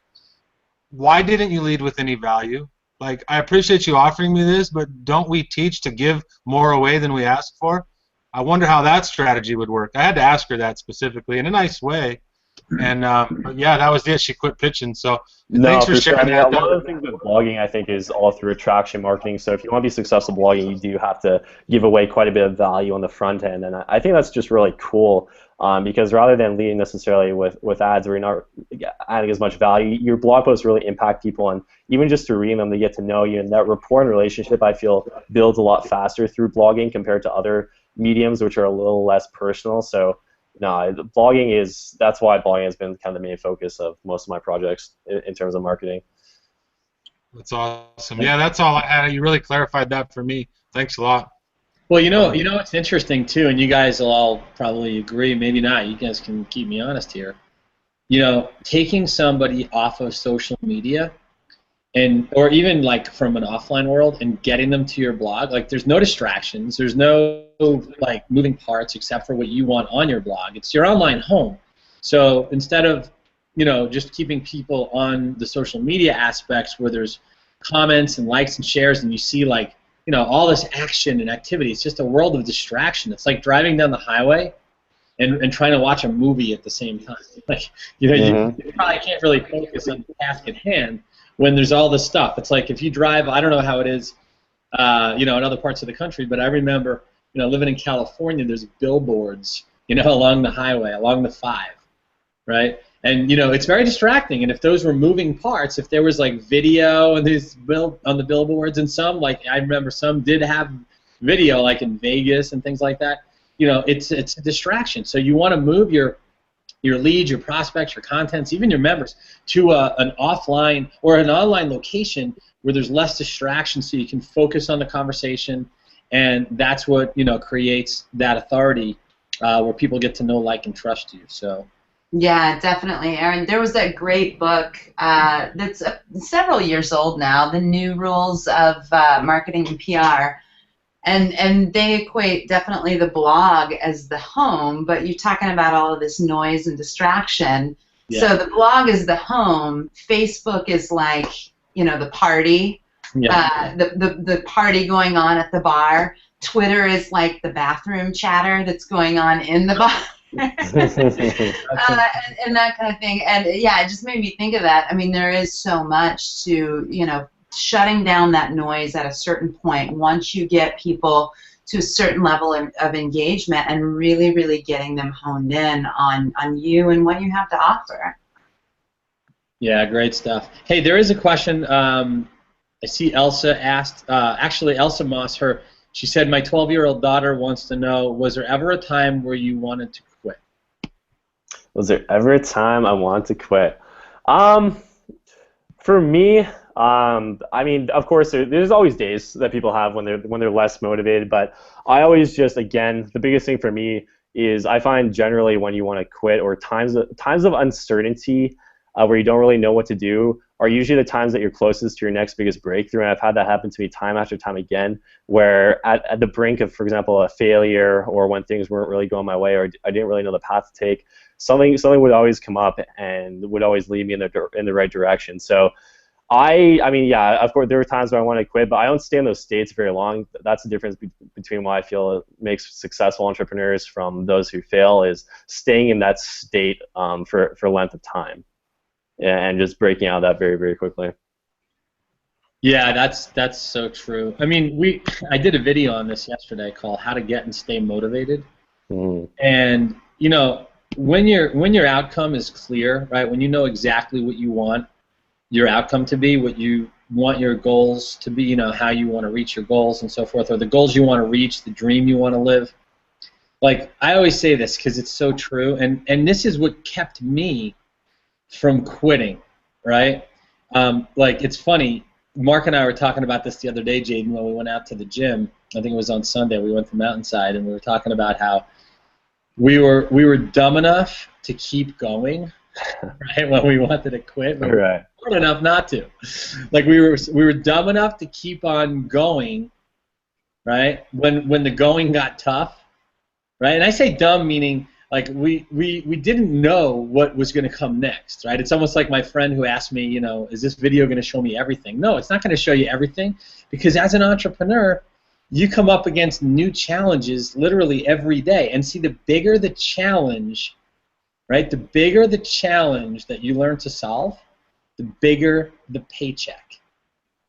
why didn't you lead with any value? Like, I appreciate you offering me this, but don't we teach to give more away than we ask for? I wonder how that strategy would work. I had to ask her that specifically in a nice way, And but yeah, that was it. She quit pitching. So No, thanks for for sure. I sharing mean, that. a lot of the things with blogging, I think, is all through attraction marketing. So if you want to be successful blogging, you do have to give away quite a bit of value on the front end, and I think that's just really cool. Because rather than leading necessarily with ads where you're not adding as much value, your blog posts really impact people, and even just through reading them, they get to know you, and that rapport and relationship, I feel, builds a lot faster through blogging compared to other mediums, which are a little less personal. So no, that's why blogging has been kind of the main focus of most of my projects in terms of marketing. That's awesome. Yeah, that's all I had. You really clarified that for me. Thanks a lot. Well, you know what's interesting too, and you guys will all probably agree, maybe not. You guys can keep me honest here. You know, taking somebody off of social media, or even like from an offline world, and getting them to your blog. Like, there's no distractions. There's no like moving parts except for what you want on your blog. It's your online home. So instead of just keeping people on the social media aspects where there's comments and likes and shares, and you see like all this action and activity, it's just a world of distraction. It's like driving down the highway and trying to watch a movie at the same time. Like, you probably can't really focus on the task at hand when there's all this stuff. It's like if you drive, I don't know how it is, in other parts of the country, but I remember, living in California, there's billboards, along the highway, along the 5, right? And it's very distracting. And if those were moving parts, if there was like video and there's on the billboards, and some, like I remember some did have video, like in Vegas and things like that. It's a distraction. So you want to move your leads, your prospects, your contents, even your members to an offline or an online location where there's less distraction, so you can focus on the conversation, and that's what creates that authority where people get to know, like, and trust you. So. Yeah, definitely, Aaron. There was that great book that's several years old now, The New Rules of Marketing and PR. And they equate definitely the blog as the home, but you're talking about all of this noise and distraction. Yeah. So the blog is the home. Facebook is like, the party, the party going on at the bar. Twitter is like the bathroom chatter that's going on in the bar. and that kind of thing. And yeah, it just made me think of that. I mean, there is so much to, shutting down that noise at a certain point once you get people to a certain level of engagement and really, really getting them honed in on you and what you have to offer. Yeah, great stuff. Hey, there is a question. I see Elsa asked, actually Elsa Moss, she said, my 12-year-old daughter wants to know, was there ever a time where you wanted to quit? Was there ever a time I wanted to quit? For me, I mean, of course, there's always days that people have when they're less motivated, but I always just, again, the biggest thing for me is I find generally when you want to quit, or times of uncertainty where you don't really know what to do, are usually the times that you're closest to your next biggest breakthrough. And I've had that happen to me time after time again, where at the brink of, for example, a failure, or when things weren't really going my way, or I didn't really know the path to take, something would always come up and would always lead me in the right direction. So I mean, yeah, of course, there were times where I wanted to quit, but I don't stay in those states very long. That's the difference between what I feel makes successful entrepreneurs from those who fail, is staying in that state for length of time, and just breaking out of that very, very quickly. Yeah, that's so true. I mean, I did a video on this yesterday called "How to Get and Stay Motivated," and when your outcome is clear, right? When you know exactly what you want your outcome to be, what you want your goals to be, how you want to reach your goals and so forth, or the goals you want to reach, the dream you want to live. Like, I always say this because it's so true, and this is what kept me from quitting, right? Like, it's funny, Mark and I were talking about this the other day, Jaden, when we went out to the gym. I think it was on Sunday. We went to Mountainside, and we were talking about how we were dumb enough to keep going, right, when we wanted to quit, but right. we were smart enough not to. Like, we were dumb enough to keep on going, right, when the going got tough, right? And I say dumb meaning like we didn't know what was going to come next, right? It's almost like my friend who asked me, is this video going to show me everything? No, it's not going to show you everything, because as an entrepreneur, you come up against new challenges literally every day. And see, the bigger the challenge, right? The bigger the challenge that you learn to solve, the bigger the paycheck.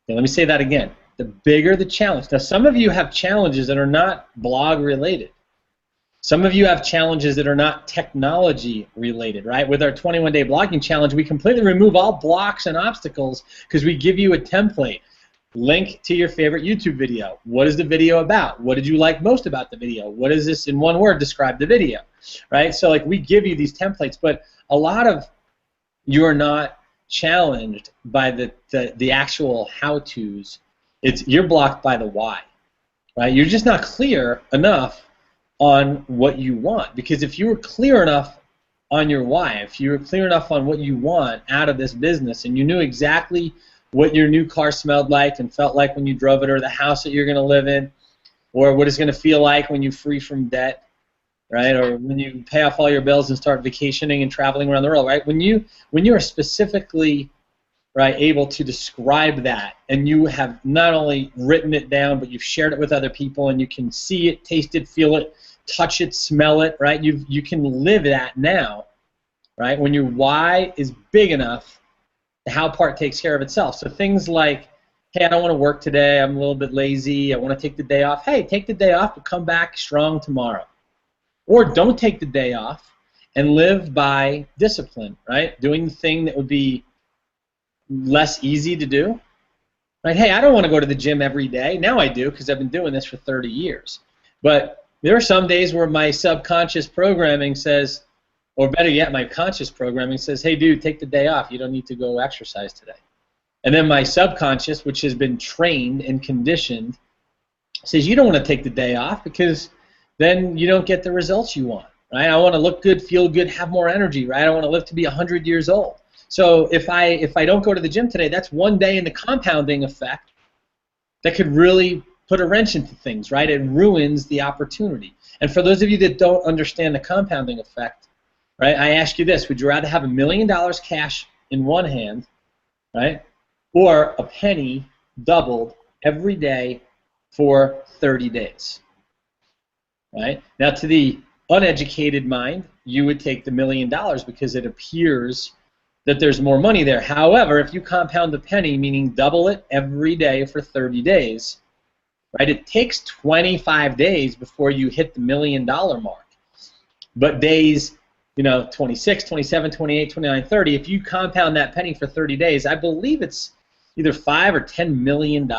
Okay, let me say that again. The bigger the challenge. Now, some of you have challenges that are not blog related. Some of you have challenges that are not technology related, right? With our 21-day blogging challenge, we completely remove all blocks and obstacles because we give you a template. Link to your favorite YouTube video. What is the video about? What did you like most about the video? What is this in one word? Describe the video, right? So like we give you these templates, but a lot of you are not challenged by the actual how-tos. You're blocked by the why, right? You're just not clear enough on what you want, because if you were clear enough on your why, if you were clear enough on what you want out of this business, and you knew exactly what your new car smelled like and felt like when you drove it, or the house that you're going to live in, or what it's going to feel like when you're free from debt, right? Or when you pay off all your bills and start vacationing and traveling around the world, right? When you are specifically, right, able to describe that, and you have not only written it down, but you've shared it with other people, and you can see it, taste it, feel it, touch it, smell it, right? You can live that now, right? When your why is big enough, the how part takes care of itself. So things like, hey, I don't want to work today, I'm a little bit lazy, I want to take the day off. Hey, take the day off, but come back strong tomorrow. Or don't take the day off and live by discipline, right? Doing the thing that would be less easy to do. Like, hey, I don't want to go to the gym every day. Now I do, because I've been doing this for 30 years. But there are some days where my subconscious programming says, or better yet, my conscious programming says, hey, dude, take the day off. You don't need to go exercise today. And then my subconscious, which has been trained and conditioned, says you don't want to take the day off because then you don't get the results you want, right? I want to look good, feel good, have more energy, right? I want to live to be 100 years old. So if I don't go to the gym today, that's one day in the compounding effect that could really put a wrench into things, right? It ruins the opportunity. And for those of you that don't understand the compounding effect, right, I ask you this: would you rather have $1 million cash in one hand, right, or a penny doubled every day for 30 days? Right? Now, to the uneducated mind, you would take the $1 million because it appears that there's more money there. However, if you compound the penny, meaning double it every day for 30 days, right, it takes 25 days before you hit the $1 million mark. But days, 26, 27, 28, 29, 30, if you compound that penny for 30 days, I believe it's either $5 or $10 million.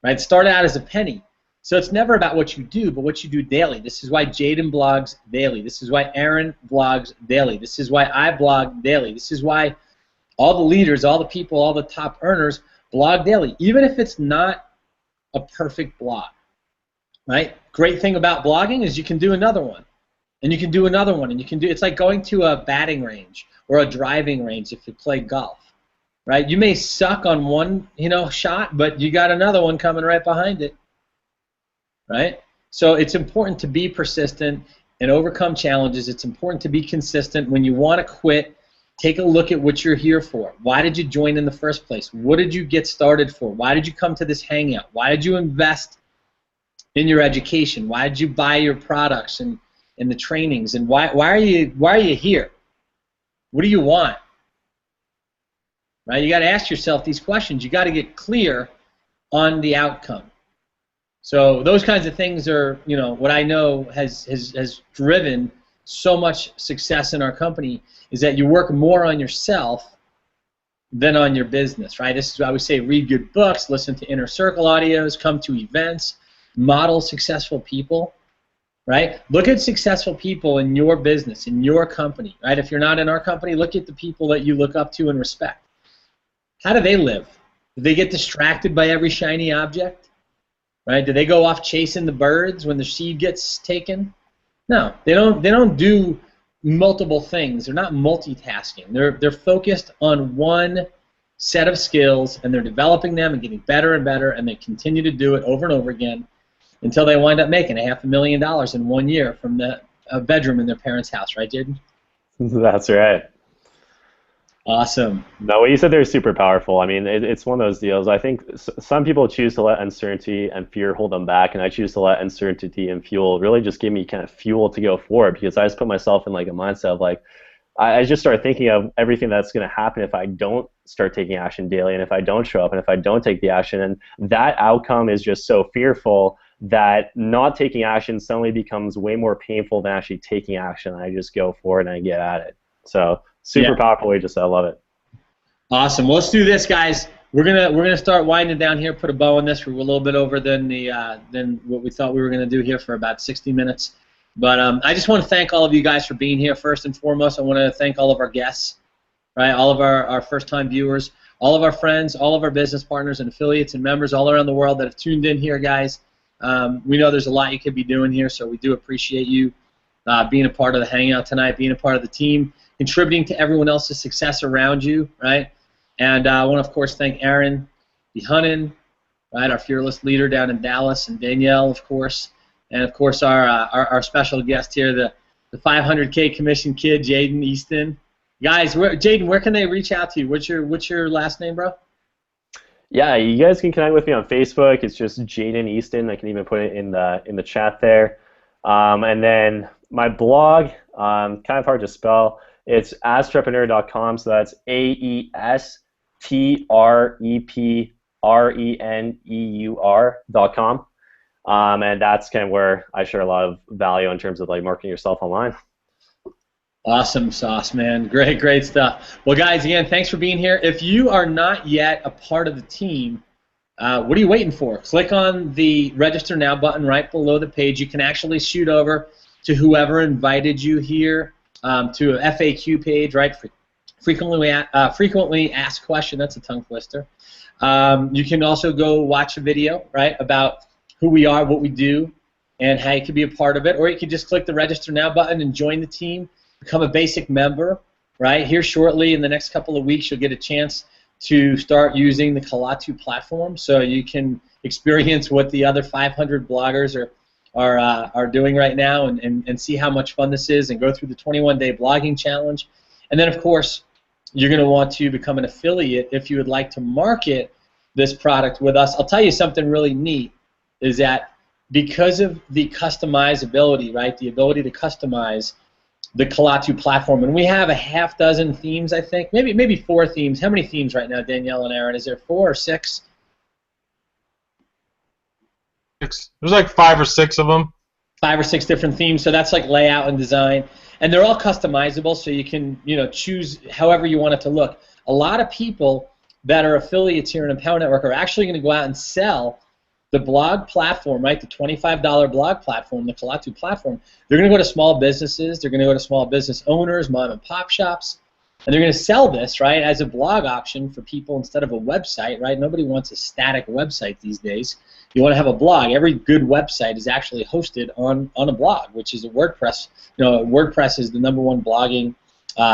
Right? Start out as a penny. So it's never about what you do, but what you do daily. This is why Jaden blogs daily. This is why Aaron blogs daily. This is why I blog daily. This is why all the leaders, all the people, all the top earners blog daily, even if it's not a perfect blog. Right? Great thing about blogging is you can do another one, and you can do another one, and you can do. It's like going to a batting range or a driving range if you play golf. Right? You may suck on one, shot, but you got another one coming right behind it. Right? So it's important to be persistent and overcome challenges. It's important to be consistent. When you want to quit, take a look at what you're here for. Why did you join in the first place? What did you get started for? Why did you come to this hangout? Why did you invest in your education? Why did you buy your products and the trainings? And why are you here? What do you want? Right? You got to ask yourself these questions. You got to get clear on the outcome. So those kinds of things are, what I know has driven so much success in our company is that you work more on yourself than on your business, right? This is why we say read good books, listen to Inner Circle audios, come to events, model successful people, right? Look at successful people in your business, in your company, right? If you're not in our company, look at the people that you look up to and respect. How do they live? Do they get distracted by every shiny object? Right? Do they go off chasing the birds when the seed gets taken? No, they don't do multiple things. They're not multitasking. They're focused on one set of skills, and they're developing them and getting better and better, and they continue to do it over and over again until they wind up making $500,000 in 1 year from a bedroom in their parents' house, right, Jaden? That's right. Awesome. No, what you said there is super powerful. I mean, it's one of those deals. I think some people choose to let uncertainty and fear hold them back, and I choose to let uncertainty and fuel really just give me kind of fuel to go forward, because I just put myself in like a mindset of like, I just start thinking of everything that's going to happen if I don't start taking action daily, and if I don't show up, and if I don't take the action, and that outcome is just so fearful that not taking action suddenly becomes way more painful than actually taking action. I just go forward and I get at it. So super powerful way, just I love it. Awesome. Well, let's do this, guys. We're gonna start winding down here. Put a bow on this. We're a little bit over than what we thought we were gonna do here for about 60 minutes. But I just want to thank all of you guys for being here. First and foremost, I want to thank all of our guests, right? All of our first-time viewers, all of our friends, all of our business partners and affiliates and members all around the world that have tuned in here, guys. We know there's a lot you could be doing here, so we do appreciate you being a part of the Hangout tonight, being a part of the team, contributing to everyone else's success around you, right? And I want to, of course, thank Aaron Buchanan, right, our fearless leader down in Dallas, and Danielle, of course, and of course our special guest here, the 500K commission kid, Jaden Easton. Guys, Jaden, where can they reach out to you? What's your last name, bro? Yeah, you guys can connect with me on Facebook. It's just Jaden Easton. I can even put it in the chat there. And then my blog, kind of hard to spell. It's astrepreneur.com. So that's AESTREPRENEUR.com. And that's kind of where I share a lot of value in terms of like marketing yourself online. Awesome sauce, man. Great stuff. Well, guys, again, thanks for being here. If you are not yet a part of the team, what are you waiting for? Click on the Register Now button right below the page. You can actually shoot over to whoever invited you here to a FAQ page, right? Frequently asked question. That's a tongue twister. You can also go watch a video, right, about who we are, what we do, and how you can be a part of it. Or you can just click the Register Now button and join the team. Become a basic member, right? Here shortly in the next couple of weeks, you'll get a chance to start using the Kalatu platform, so you can experience what the other 500 bloggers are doing right now, and see how much fun this is, and go through the 21-day blogging challenge. And then, of course, you're going to want to become an affiliate if you would like to market this product with us. I'll tell you something really neat is that because of the customizability, right, the ability to customize the Kalatu platform, and we have a half dozen themes, I think, maybe 4 themes. How many themes right now, Danielle and Aaron? Is there 4 or 6? 6. There's like 5 or 6 of them. 5 or 6 different themes. So that's like layout and design, and they're all customizable, so you can choose however you want it to look. A lot of people that are affiliates here in Empower Network are actually going to go out and sell the blog platform, right, the $25 blog platform, the Kalatu platform. They're going to go to small businesses, they're going to go to small business owners, mom and pop shops, and they're going to sell this, right, as a blog option for people instead of a website, right? Nobody wants a static website these days. You want to have a blog. Every good website is actually hosted on a blog, which is a WordPress. WordPress is the #1 blogging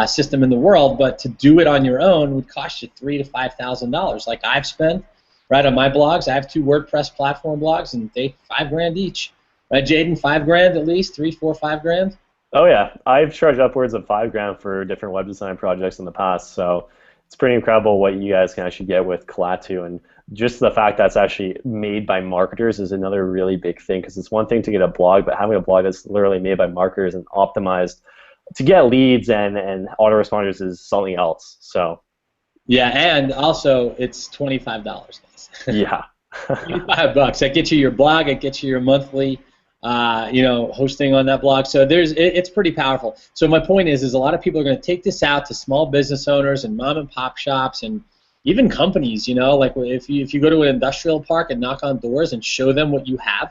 system in the world, but to do it on your own would cost you $3,000 to $5,000, like I've spent. Right, on my blogs, I have 2 WordPress platform blogs, and they $5,000 each. Right, Jaden, $5,000 at least, 3, 4, $5,000. Oh yeah, I've charged upwards of $5,000 for different web design projects in the past. So it's pretty incredible what you guys can actually get with Kalatu, and just the fact that's actually made by marketers is another really big thing, because it's one thing to get a blog, but having a blog that's literally made by marketers and optimized to get leads and autoresponders is something else. So. Yeah, and also it's $25, guys. Yeah. $25. That gets you your blog. It gets you your monthly, hosting on that blog. So it's pretty powerful. So my point is a lot of people are going to take this out to small business owners and mom and pop shops and even companies. Like if you go to an industrial park and knock on doors and show them what you have,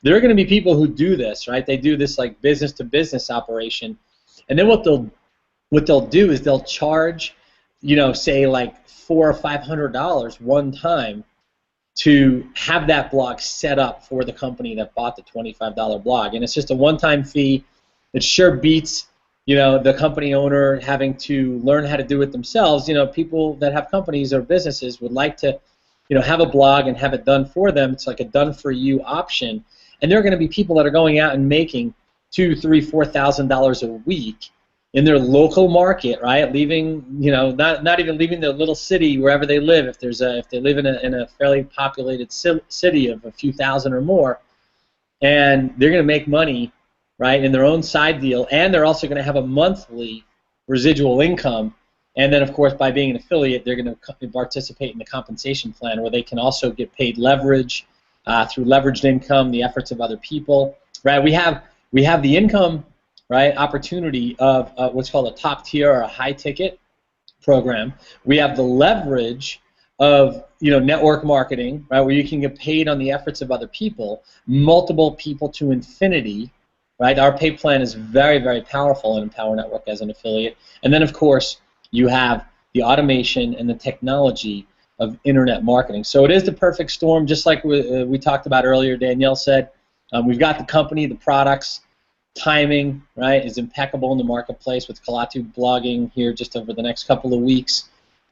there are going to be people who do this, right? They do this like business to business operation, and then what they'll do is they'll charge, say like $400 or $500 one time to have that blog set up for the company that bought the $25 blog, and it's just a one-time fee. It sure beats, the company owner having to learn how to do it themselves. People that have companies or businesses would like to, have a blog and have it done for them. It's like a done-for-you option, and there are going to be people that are going out and making $2,000, $3,000, $4,000 a week in their local market, right? Leaving, not even leaving their little city wherever they live. If they live in a fairly populated city of a few thousand or more, and they're going to make money, right, in their own side deal, and they're also going to have a monthly residual income. And then, of course, by being an affiliate, they're going to participate in the compensation plan, where they can also get paid leverage through leveraged income, the efforts of other people, right? We have the income, right, opportunity of what's called a top tier or a high ticket program. We have the leverage of network marketing, right, where you can get paid on the efforts of other people, multiple people to infinity, right? Our pay plan is very, very powerful in Empower Network as an affiliate. And then, of course, you have the automation and the technology of internet marketing. So it is the perfect storm, just like we talked about earlier. Danielle said, we've got the company, the products, timing, right, is impeccable in the marketplace with Kalatu blogging here just over the next couple of weeks.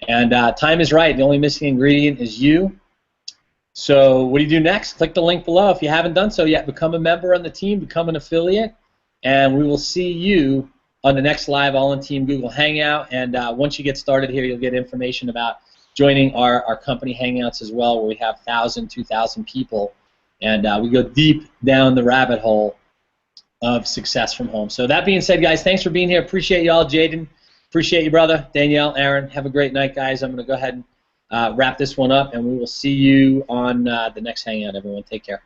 And time is right. The only missing ingredient is you. So what do you do next? Click the link below if you haven't done so yet. Become a member on the team, become an affiliate, and we will see you on the next live All-in-Team Google Hangout. And once you get started here, you'll get information about joining our company Hangouts as well, where we have 1,000, 2,000 people, and we go deep down the rabbit hole of success from home. So that being said, guys, thanks for being here. Appreciate you all. Jaden, appreciate you, brother. Danielle, Aaron, have a great night, guys. I'm going to go ahead and wrap this one up, and we will see you on the next Hangout, everyone. Take care.